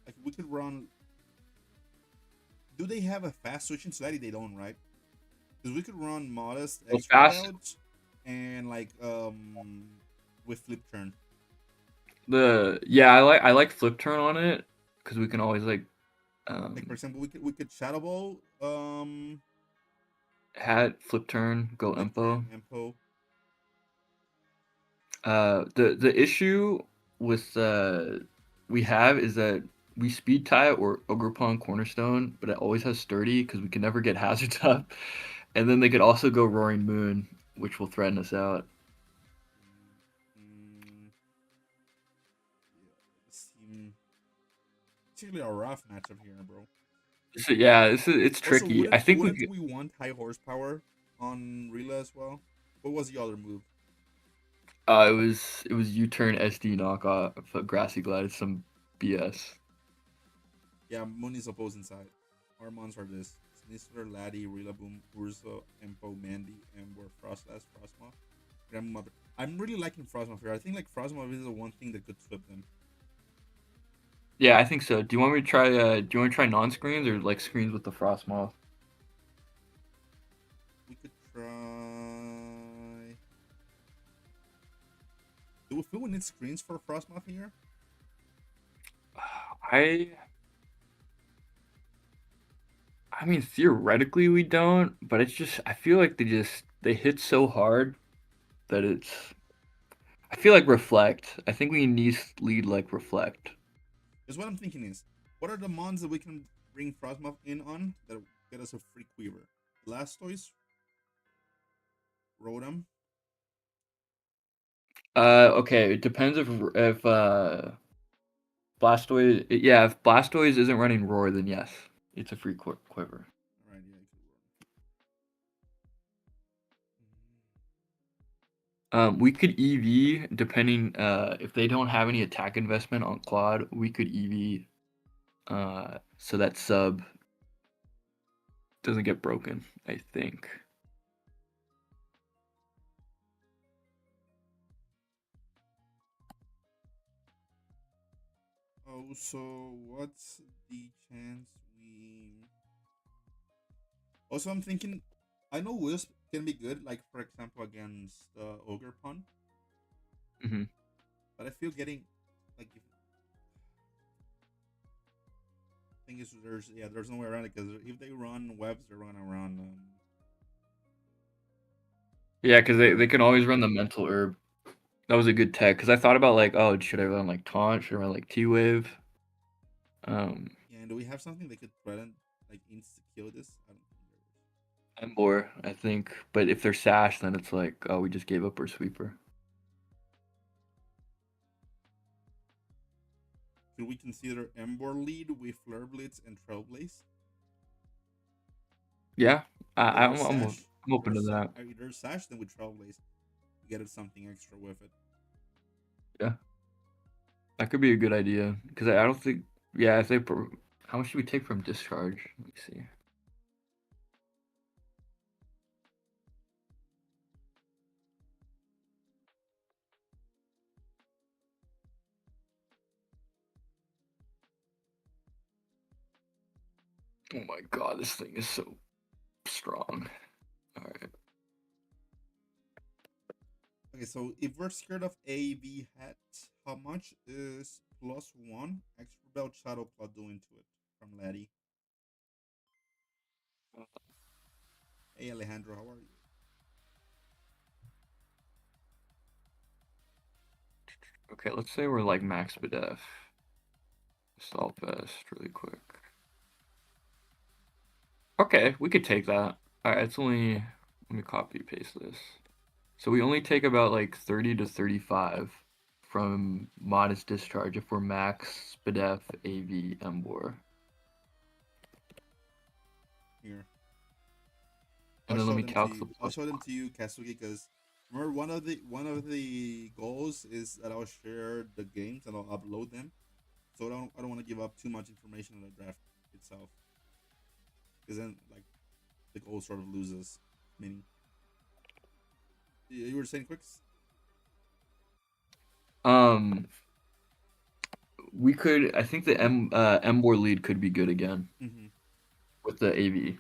Like we could run. Do they have a fast switch in Slightly? They don't, right? Because we could run modest Well, expert fast. belt and like with flip turn. I like flip turn on it because we can always like Like for example, we could shadow ball hat flip turn go flip Empo. turn, Empo. The issue with we have is that we speed tie or Ogrepon Cornerstone, but it always has sturdy because we can never get hazards up, and then they could also go Roaring Moon, which will threaten us out. It's really a rough matchup here, bro. It's Also, tricky. I think wouldn't we want high horsepower on Rila as well? What was the other move? it was U-turn SD knockoff Grassy Glide. It's some BS. Yeah, Moon is opposing side. Our mons are this: Sinister, Laddie, Rila Boom, Urso, Empo, Mandy, Ember, Frostlass, Frostmoth, Grandmother. I'm really liking Frostmoth here. I think like Frostmoth is the one thing that could flip them. Yeah, I think so. Do you want me to try? Do you want to try non-screens or like screens with the Frostmoth? We could try. Do we feel we need screens for Frostmoth here? I I mean theoretically we don't, but it's just I feel like they hit so hard that it's I feel like reflect. I think we need lead like reflect. Because what I'm thinking is, what are the mons that we can bring Frostmoth in on that get us a free quiver? Blastoise, Rotom. Okay, it depends if Blastoise, yeah, if Blastoise isn't running Roar, then yes, it's a free quiver. All right, yeah, We could EV depending if they don't have any attack investment on Claude, we could EV so that sub doesn't get broken, I think. Oh, so what's the chance we? Also, I'm thinking. I know Wisp can be good, like for example against Ogre Pun, hmm but I feel getting like if thing is there's no way around it because if they run webs, they're running around. Yeah, because they can always run the mental herb. That was a good tech because I thought about like, oh, should I run like taunt? Should I run like T wave? Um, Yeah, and do we have something that could threaten like insta kill this? I don't think there is. Embor, I think, but if they're sash, then it's like, oh, we just gave up our sweeper. Could we consider Embor lead with Flare Blitz and Trailblaze? Yeah, If there's I'm open to that. if there's Sash, then with Trailblaze, we get something extra with it. Yeah, that could be a good idea because I don't think. Yeah, if they. How much should we take from discharge? Let me see. Oh my god, this thing is so strong. All right. Okay, so if we're scared of AV hat, how much is +1 extra belt Shadow Claw doing to it from Laddie? Hey Alejandro, how are you? Okay, let's say we're like max bedef. Salt vest really quick. Okay, we could take that. Alright, it's only let me copy paste this. So we only take about like 30 to 35 from modest discharge if we're max bedef AV Embor. Here, And then let me calc the I'll plus show them one. to you, Kasugi, because remember one of the goals is that I'll share the games and I'll upload them. So I don't want to give up too much information on the draft itself, because then like the goal sort of loses meaning. You were saying quicks? Um we could I think the Embor lead could be good again Mm-hmm. with the AV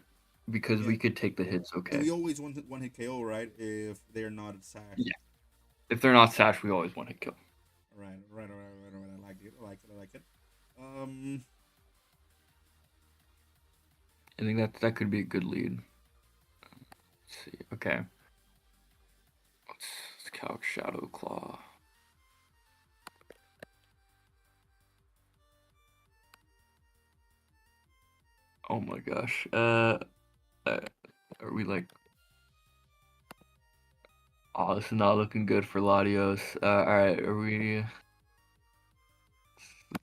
because Yeah, we could take the hits and okay. we always want one hit KO, right? If they're not sashed. Yeah. If they're not sash, we always want to kill. Right. I like it. I like it. I think that could be a good lead. Let's see. Okay. Let's calc Shadow Claw. Oh my gosh. Are we like? Oh, this is not looking good for Latios. All right. Are we?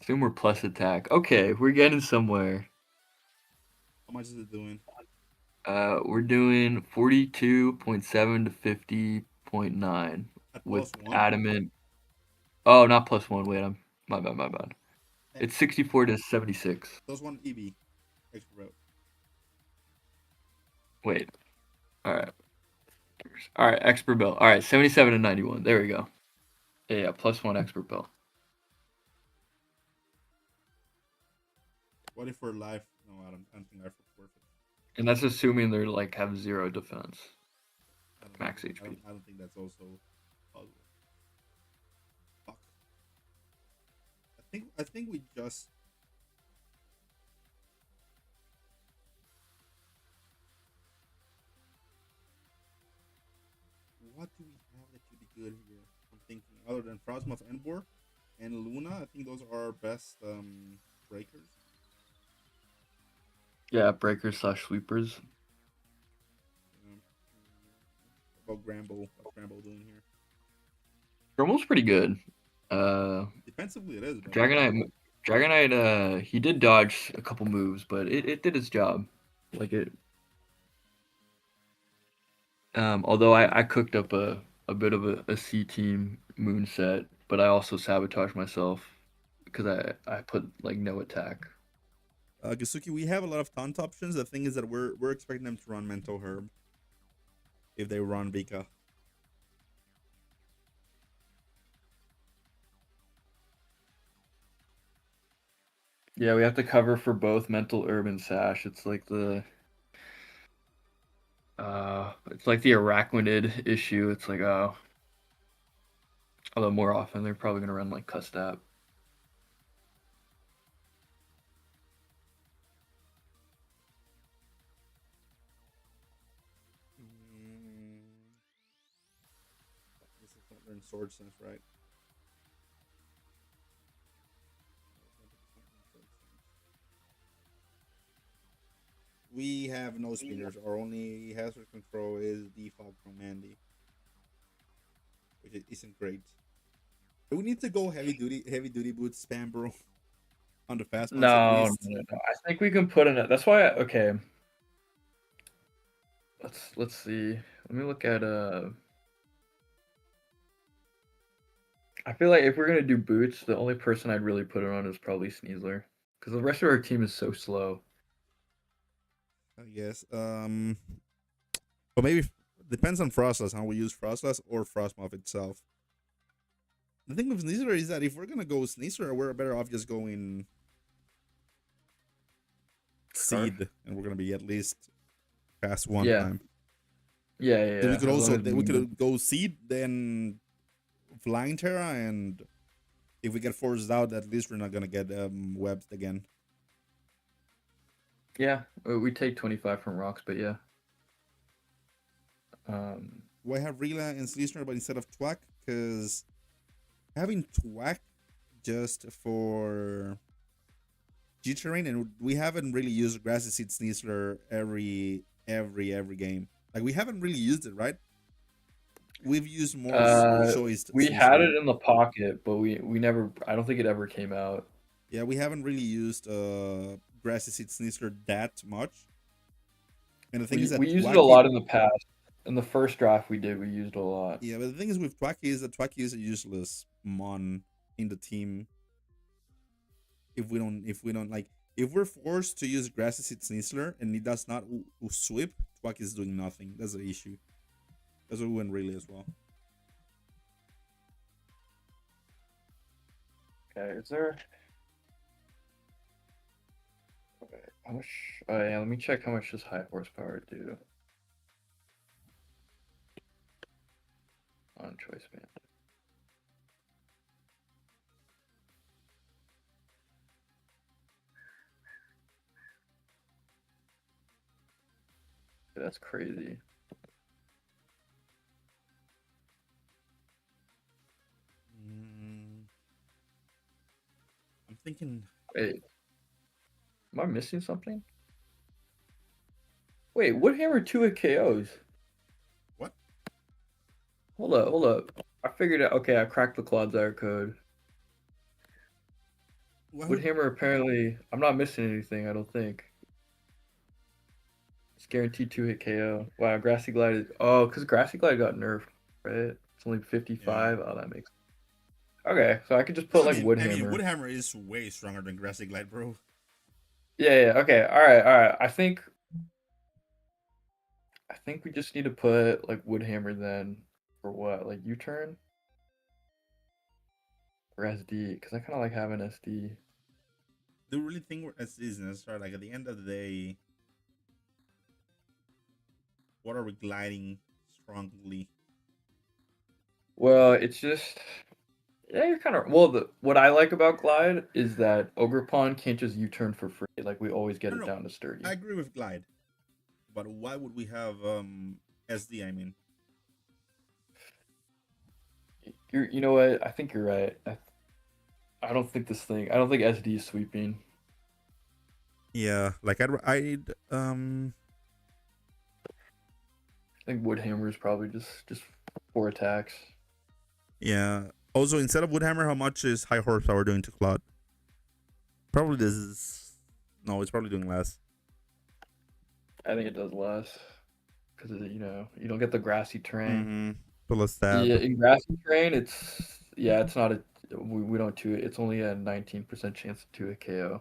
Assume we're plus attack. Okay, we're getting somewhere. how much is it doing? We're doing 42.7 to 50.9 At with +1? adamant. Oh, not plus one. Wait, my bad, my bad. Eh, It's 64 to 76. +1 EV extra route. Wait. All right. All right, expert belt. All right, 77 to 91. There we go. Yeah, plus one expert belt. What if we're live? No, I don't think life is worth it. And that's assuming they're like have zero defense, I don't think max HP. I don't think that's also possible. I think we just. What do we have that could be good here? I'm thinking other than Frostmoth Enbor and Luna. I think those are our best breakers. Yeah, breakers slash sweepers. Um, about Grambo, what's Grambo doing here? Almost pretty good. Defensively, it is, but Dragonite, he did dodge a couple moves, but it did its job. Like it. Although I cooked up a bit of a C team moon set, but I also sabotaged myself because I put like no attack. Gasuki, we have a lot of taunt options. The thing is that we're expecting them to run Mental Herb if they run Vika. Yeah, we have to cover for both mental herb and sash. It's like the Araquanid issue. It's like although more often they're probably gonna run like Custap. This is not learn Sword Sense, right? We have no spinners. Our only hazard control is default from Mandy, which isn't great. But we need to go heavy duty boots spam, bro, on the fast ones at No, least. no, no. I think we can put in it. That's why. Okay, let's see. Let me look at I feel like if we're gonna do boots, the only person I'd really put it on is probably Sneasler, because the rest of our team is so slow. I guess. But maybe depends on Frostless how we use Frostless or Frostmoth itself. The thing with Sneasler is that if we're gonna go Sneasler, we're better off just going Scarf? Seed, and we're gonna be at least past one Yeah, time. yeah. Then we could As long also as we could go Seed, then Flying Terra, and if we get forced out, at least we're not gonna get webbed again. Yeah, we take 25 from rocks, but yeah. Why have Rila and Sleesner, but instead of Twack? Because having Twack just for G terrain, and we haven't really used Grassy Seed Sneasler every game. Like we haven't really used it, right? We've used more choice we had Sneasler. it in the pocket, but we never. I don't think it ever came out. Yeah, we haven't really used Grassy Seed Sneasler that much. And the thing is that We used it a Twacky, lot in the past. In the first draft we did, we used it a lot. yeah, but the thing is with Twacky is that Twacky is a useless mon in the team. If we don't like, if we're forced to use Grassy Seed Sneasler and it does not sweep, Twacky is doing nothing. That's the issue. That's what we went really as well. Okay, is there? Okay, how much? Oh yeah, let me check how much does high horsepower do on choice band. That's crazy. I'm thinking. Wait, am I missing something? Wait, Woodhammer 2-hit KOs. What? Hold up. I figured out. Okay, I cracked the Clodsire code. Woodhammer apparently. I'm not missing anything, I don't think. It's guaranteed 2-hit KO. Wow, Grassy Glide is. Oh, because Grassy Glide got nerfed, right? It's only 55. Yeah. Oh, that makes. Okay, so I could just put Woodhammer. Woodhammer is way stronger than Grassy Glide, bro. Yeah. Okay. All right. I think we just need to put Woodhammer then for what? Like U-turn or SD? Because I kind of like having SD. Do you really think we're SD is necessary? Like at the end of the day, what are we gliding strongly? Well, it's just Yeah, you're kind of well. What I like about Glide is that Ogerpon can't just U-turn for free. Like we always get No, it no, down to I sturdy. agree with Glide, but why would we have SD? I mean, You know what? I think you're right. I don't think this thing. I don't think SD is sweeping. yeah, like I think Woodhammer is probably just 4 attacks. yeah. Also, instead of Woodhammer, how much is High Horsepower doing to Claude? Probably this is no, it's probably doing less. I think it does less because you don't get the grassy terrain. Mm-hmm. Pull a Yeah, stab. in grassy terrain, it's not a we don't do it. It's only a 19% chance to a KO,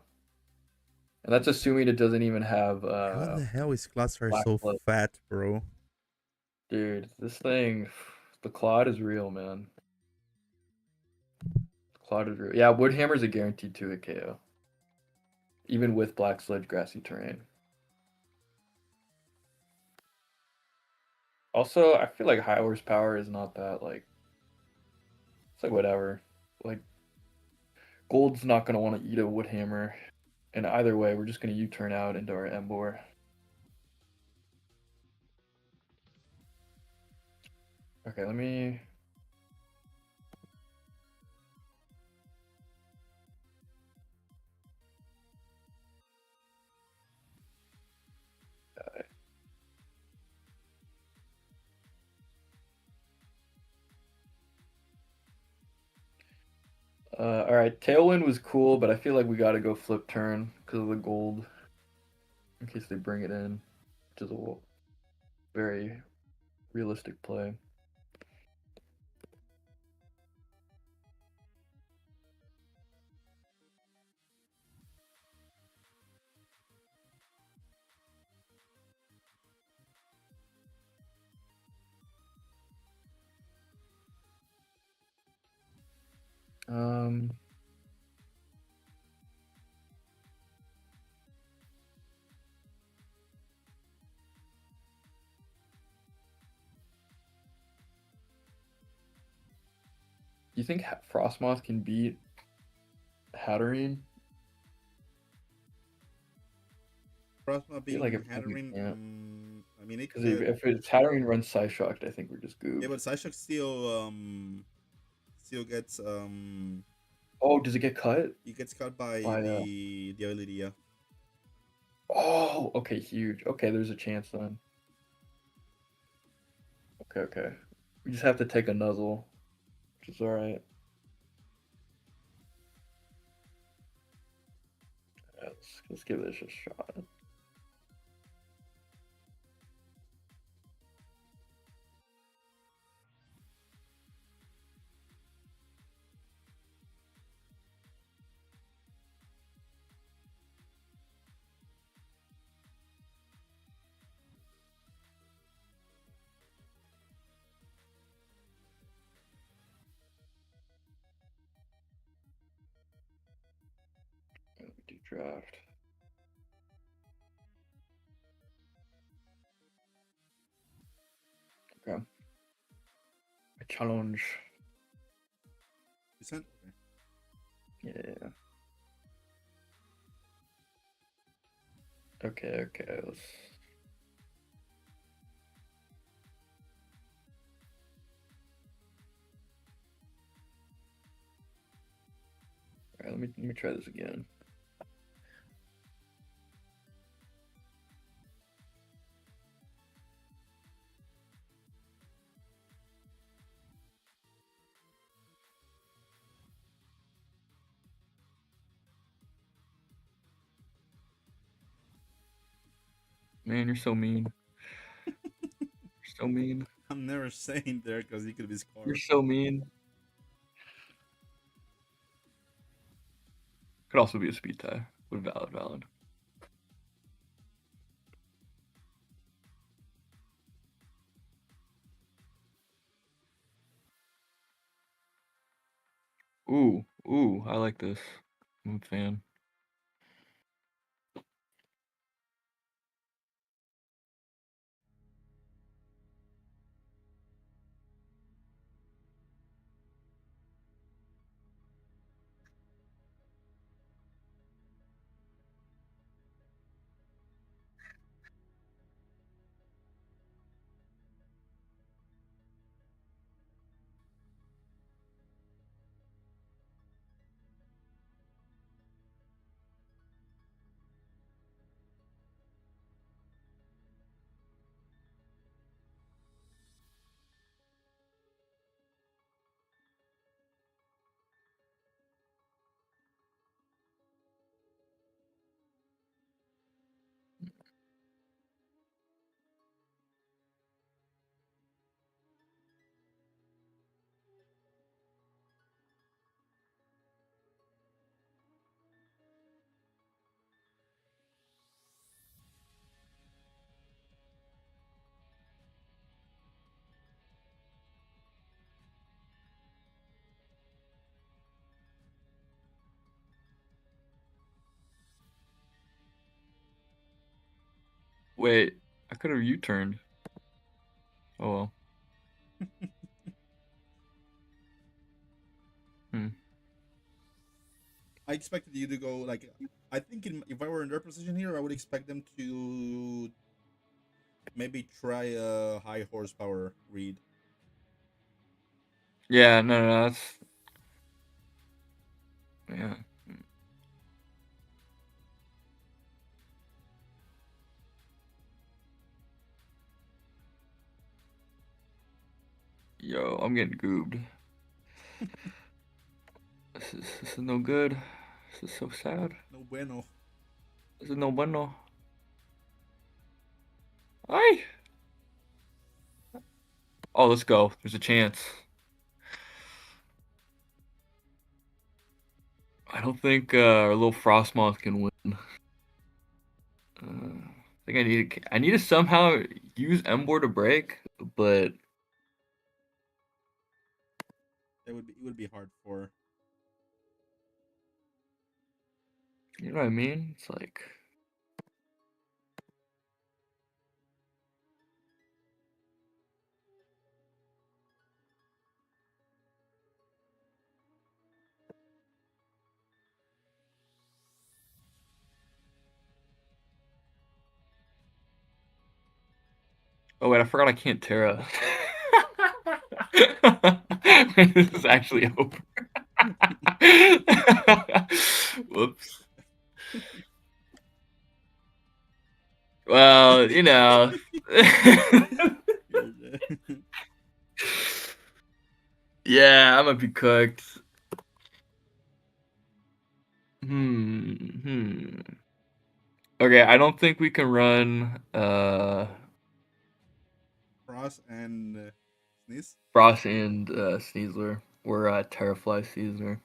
and that's assuming it doesn't even have How the hell is Cluster black so blood. fat, bro? Dude, this thing, the Claude is real, man. Claude is real. Yeah, Woodhammer's a guaranteed to a KO, even with black sledge grassy terrain. Also, I feel like high horsepower is not that like it's like whatever. Like Gold's not gonna want to eat a Woodhammer, and either way, we're just gonna U-turn out into our Embor. Okay, let me. All right, Tailwind was cool, but I feel like we got to go flip turn because of the gold, in case they bring it in, which is a very realistic play. Um, do you think Frostmoth can beat Hatterene? Frostma I feel like being it probably Hatterene. can't. I mean, it Because could. if it's Hatterene runs Psyshocked, I think we're just Yeah, goobed. but Sashak still gets Oh, does it get cut? he gets cut by By the ability. Yeah. Oh, okay, huge. Okay, there's a chance then. Okay, okay. We just have to take a nuzzle, which is alright. Let's give this a shot. Let me do draft. Okay. A challenge. You sent. Okay. Yeah. Okay, okay. Let's. All right, let me try this again. Man, you're so mean. You're so mean. I'm never saying there because he could be You're scarred. so mean. Could also be a speed tie. But valid, valid. Ooh, ooh, I like this. I'm a fan. Wait, I could have U-turned. Oh well. Hmm. I expected you to go like. I think if I were in their position here, I would expect them to maybe try a high horsepower read. Yeah, no, that's yeah. Yo, I'm getting goobed. This is no good. This is so sad. No bueno. This is no bueno. Ay! Oh, let's go. There's a chance. I don't think our little Frostmoth can win. I think I need to somehow use Embor to break, but It would be hard for. you know what I mean? It's like oh wait, I forgot I can't Terra. Wait, this is actually over. Whoops. Well, you know. Yeah, I'm gonna be cooked. Hmm. Okay, I don't think we can run Frost and Sneeze. Frost and Sneasler or Terrafly Sneasler.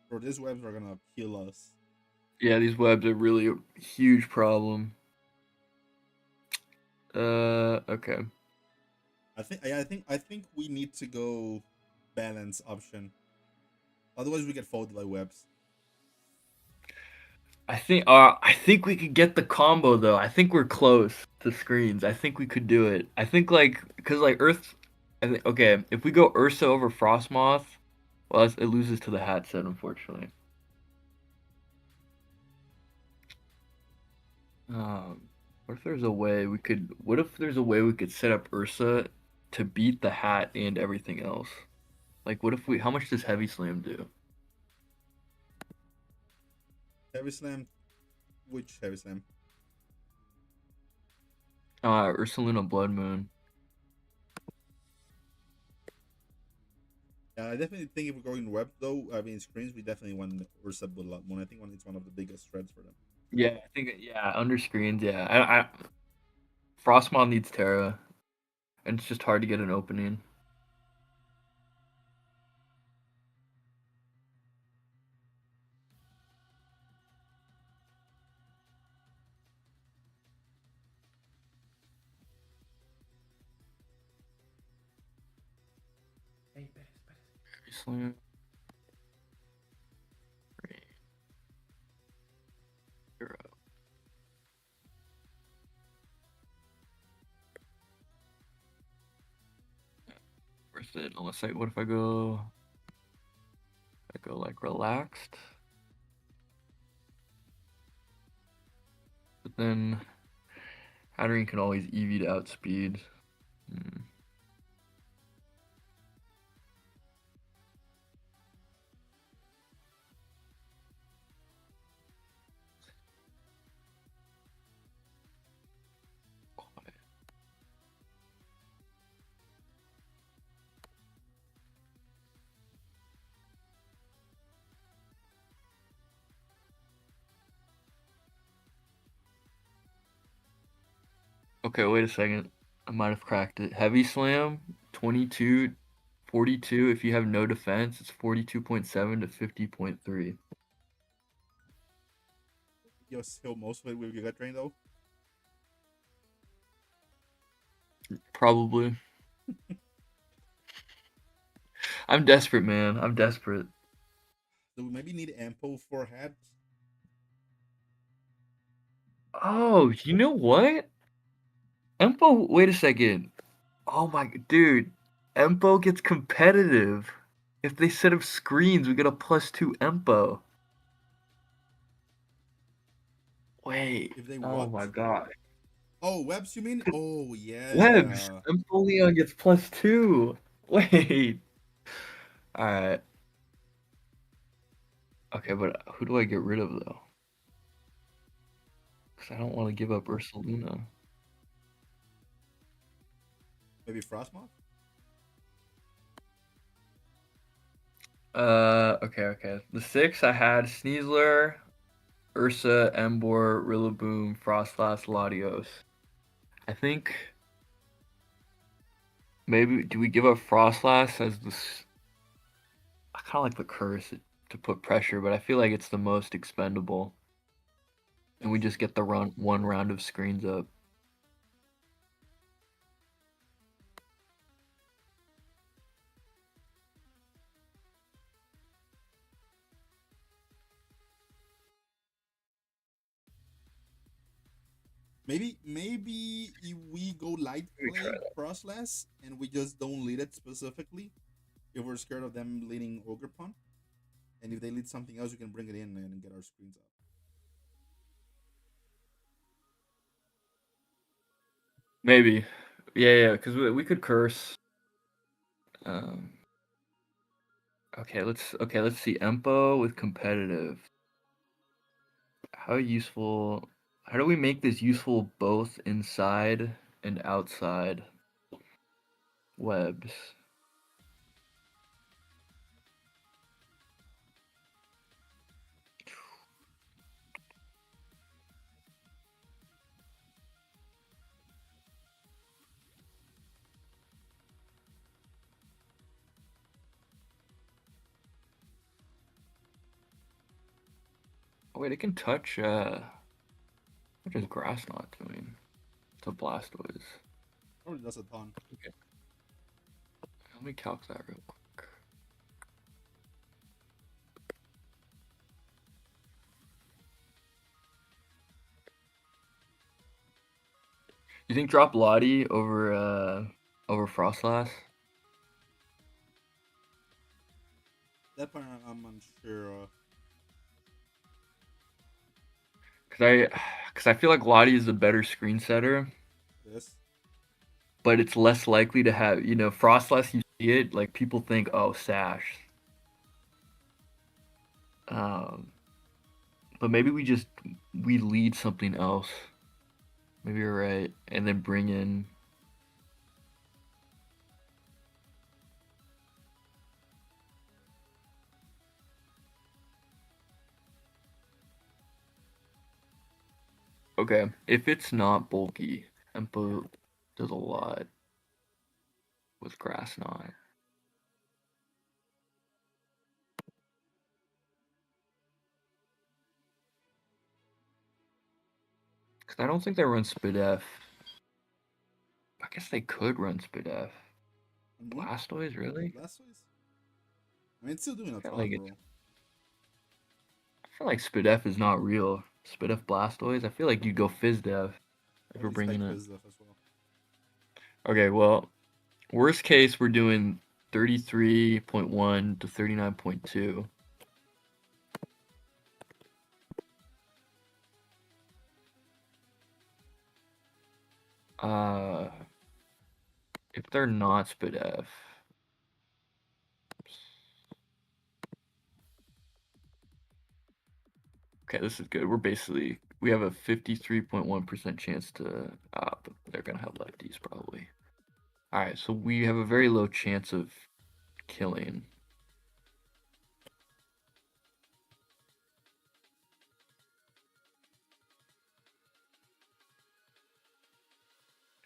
Bro, these webs are gonna kill us. Yeah, these webs are really a huge problem. Okay. I think we need to go balance option. Otherwise, we get folded by webs. I think we could get the combo though. I think we're close to screens. I think we could do it. I think like because like Earth. I think okay. If we go Ursa over Frostmoth, well, it loses to the hat set unfortunately. What if there's a way we could? What if there's a way we could set up Ursa to beat the hat and everything else? Like, what if we? How much does Heavy Slam do? Heavy slam. Which heavy slam? Ursaluna Blood Moon. Yeah, I definitely think if we're going webs though, I mean screens, we definitely want Ursa Blood Moon. I think it's one of the biggest threats for them. Yeah, I think yeah under screens. Yeah, I Frostmoth needs Terra, and it's just hard to get an opening. Heavy Slam. Hero. Worth it. Unless what if I go? I go like relaxed, but then Hatterene can always EV to outspeed. Hmm. Okay, wait a second. I might have cracked it. Heavy Slam, 22, 42. If you have no defense, it's 42.7 to 50.3. You'll still most of it with your gut drain though. Probably. I'm desperate, man. I'm desperate. So we maybe need ampo for head. Oh, you know what? Empo, wait a second. Oh my, dude. Empo gets competitive. If they set up screens, we get a +2 Empo. Wait. If they Oh what? my god. Oh, webs, you mean? Oh, Webs. yeah. Empoleon gets +2. Wait. Alright. Okay, but who do I get rid of though? Because I don't want to give up Ursaluna. Maybe Frostmoth? Okay. The 6 I had Sneasler, Ursa, Emboar, Rillaboom, Frostlass, Latios. I think maybe do we give up Frostlass as this? I kind of like the curse to put pressure, but I feel like it's the most expendable, and we just get the one round of screens up. Maybe if we go light Let me try play that. Frostless and we just don't lead it specifically if we're scared of them leading Ogerpon. And if they lead something else, we can bring it in and get our screens up. Maybe, yeah, because we could curse. Um, let's see. Empo with competitive. How useful? How do we make this useful both inside and outside webs? Oh, wait, it can touch. What is grass not doing? It's a Blastoise. Probably does a ton. Okay, let me calc that real quick. You think drop Lottie over Frostlass? That part I'm unsure of. Cause I feel like Lottie is a better screen setter, This. but it's less likely to have, Frostlass, you see it, like people think, oh, Sash. Um, but maybe we lead something else. Maybe you're right, and then bring in. Okay, if it's not bulky, Empo does a lot with Grass Knot. Cause I don't think they run Spidef. I guess they could run Spidef. Blastoise, really? Blastoise? I mean, it's still doing a I feel ton, like bro. Spidef is not real. Spidef Blastoise. I feel like you go Fizdef if I we're would bringing expect it. Fizdef as well. Okay, well, worst case we're doing 33.1 to 39.2. Uh, if they're not Spidef. Okay, this is good. We have a 53.1% chance to, but they're gonna have lefties probably. All right, so we have a very low chance of killing.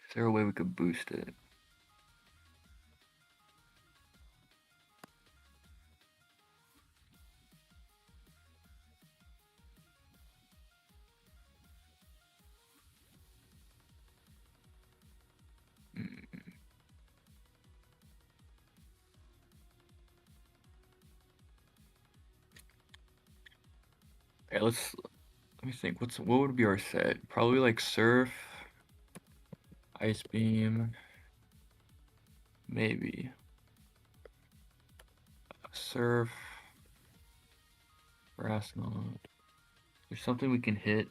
Is there a way we could boost it? Mm. Okay, let me think. What would be our set? Probably like surf, ice beam, maybe surf, grass knot. There's something we can hit.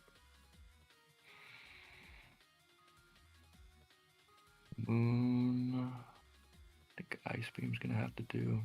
Moon. I think ice beam's gonna have to do.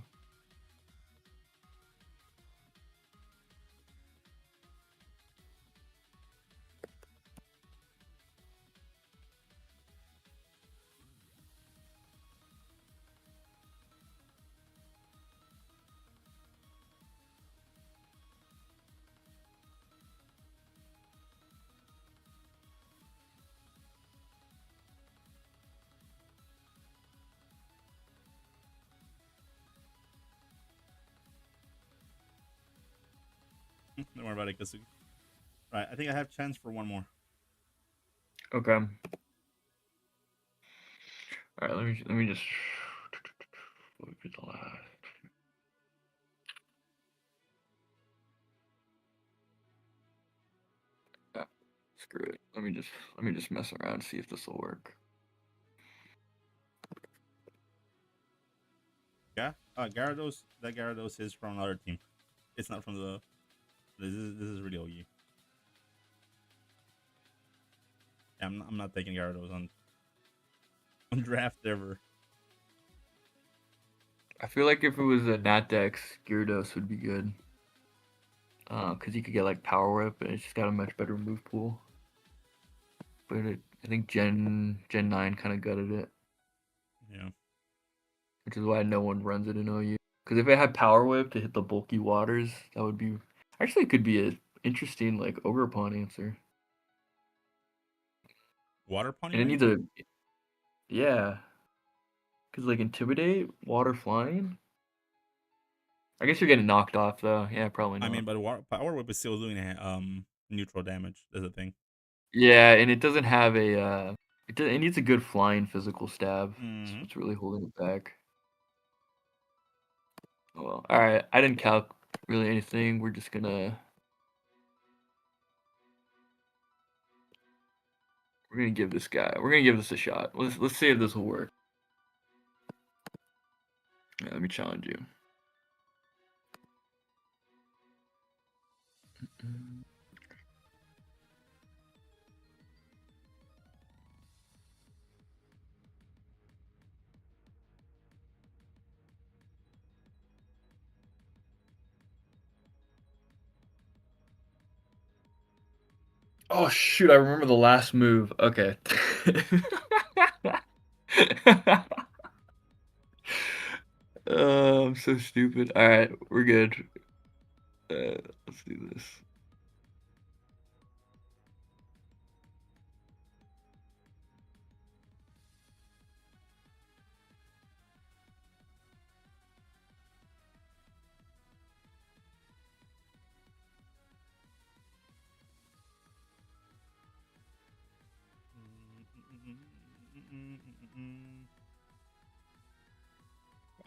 Don't worry about it, Kasugi. Right, I think I have chance for one more. Okay. All right. Let me just. What would be the last? Ah, screw it. Let me just mess around and see if this will work. Yeah, Gyarados. That Gyarados is from another team. It's not from the. This is really OU. Yeah, I'm not taking Gyarados on draft ever. I feel like if it was a Natdex, Gyarados would be good. Because you could get like Power Whip, and it's just got a much better move pool. But I think Gen 9 kind of gutted it. Yeah. Which is why no one runs it in OU. Because if it had Power Whip to hit the bulky waters, that would be actually could be a interesting like Ogerpon answer. Water Pony, And it needs maybe? a yeah. Because like Intimidate, Water Flying. I guess you're getting knocked off though. Yeah, probably I mean, not. but Power Whip is still doing neutral damage. That's the thing. Yeah, and it doesn't have a it needs a good flying physical stab. That's Mm-hmm. what's really holding it back. Oh, well, all right. I didn't calc really anything. We're just gonna give this guy. We're gonna give this a shot. Let's see if this will work. Yeah, let me challenge you. Oh shoot! I remember the last move. Okay. I'm so stupid. All right, we're good. Let's do this.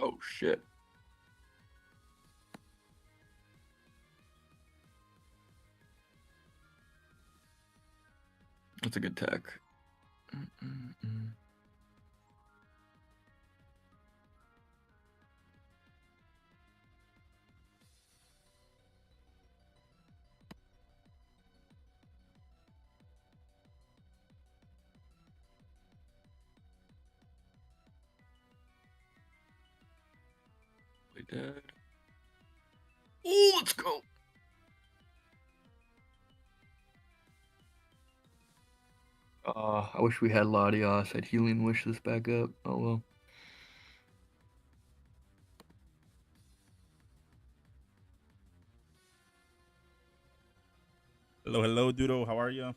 Oh shit. That's a good tech. Dead. Oh, let's go. I wish we had Latios. I'd healing wish this back up. Oh well. Hello, hello, Dudo. How are you?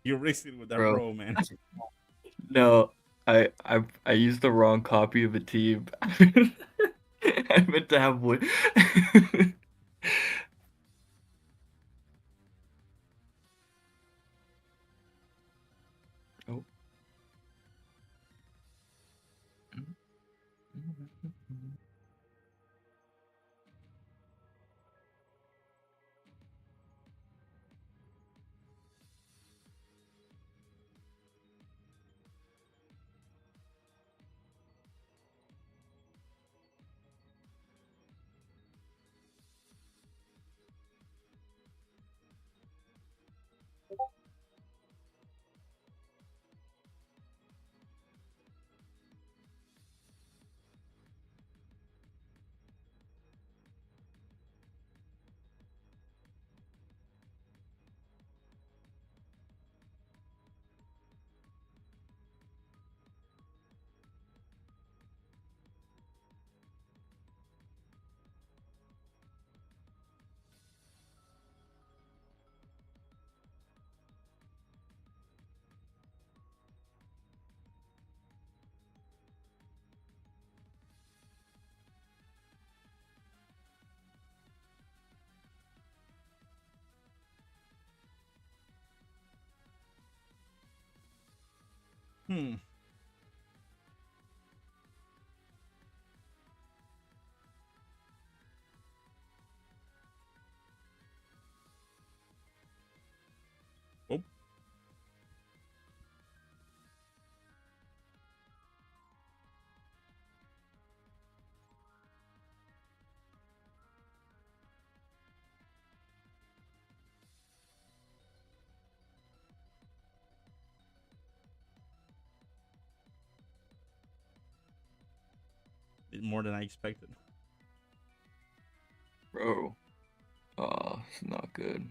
You risked it with that bro. roll, man. No, I used the wrong copy of a team. I meant to have one. Oh. Hmm. Oh. Did more than I expected. Bro. Oh, it's not good.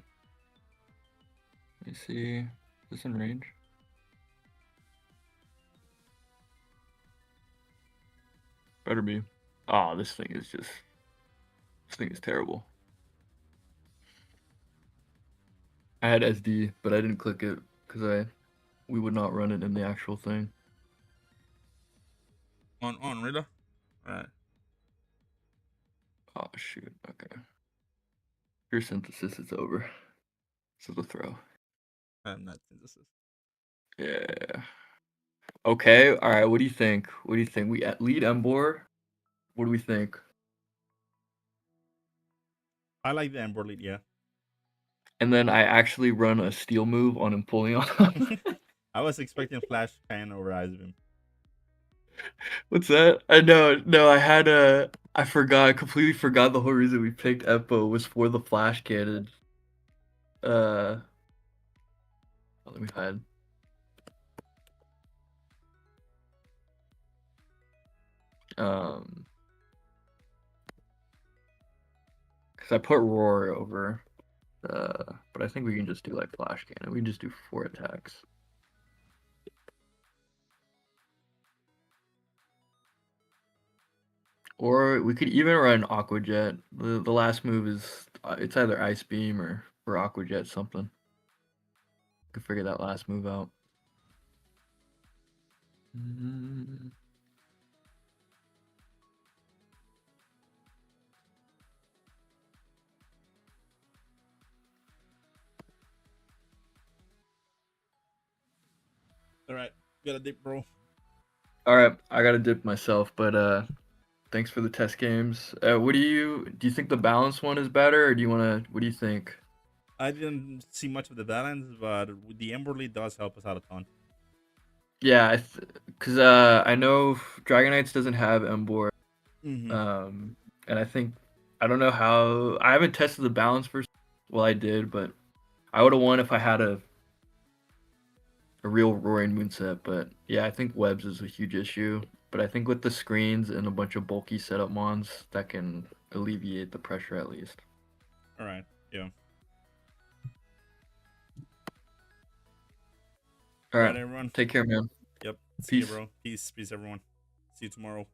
Let me see. Is this in range? Better be. Oh, this thing is terrible. I had SD, but I didn't click it because we would not run it in the actual thing. On Rita. All right. Oh shoot. Okay. Your synthesis is over. So the throw. I'm not synthesis. Yeah. Okay. All right. What do you think? What do you think? We lead Embor. What do we think? I like the Ember lead, yeah. And then I actually run a steal move on Empoleon. I was expecting Flash Cannon over Ice Beam. What's that? I know. No, I had a. I forgot. I completely forgot the whole reason we picked Eppo was for the flash cannon. Let me hide. Because I put Roar over. But I think we can just do like flash cannon. We can just do 4 attacks. Or we could even run Aqua Jet. The last move is it's either Ice Beam or Aqua Jet something. Could figure that last move out. All right. Got a dip, bro. All right, I gotta dip myself, but thanks for the test games. What do you think the balance one is better, or do you wanna? What do you think? I didn't see much of the balance, but the Ember lead does help us out a ton. Yeah, because I know Dragon Knights doesn't have Embor, and I think I don't know how. I haven't tested the balance for. Well, I did, but I would have won if I had a real Roaring Moonset. But yeah, I think webs is a huge issue. But I think with the screens and a bunch of bulky setup mons, that can alleviate the pressure at least. All right. Yeah. All All right, right, everyone. take care, man. Yep. See you, Peace. bro. Peace, everyone. See you tomorrow.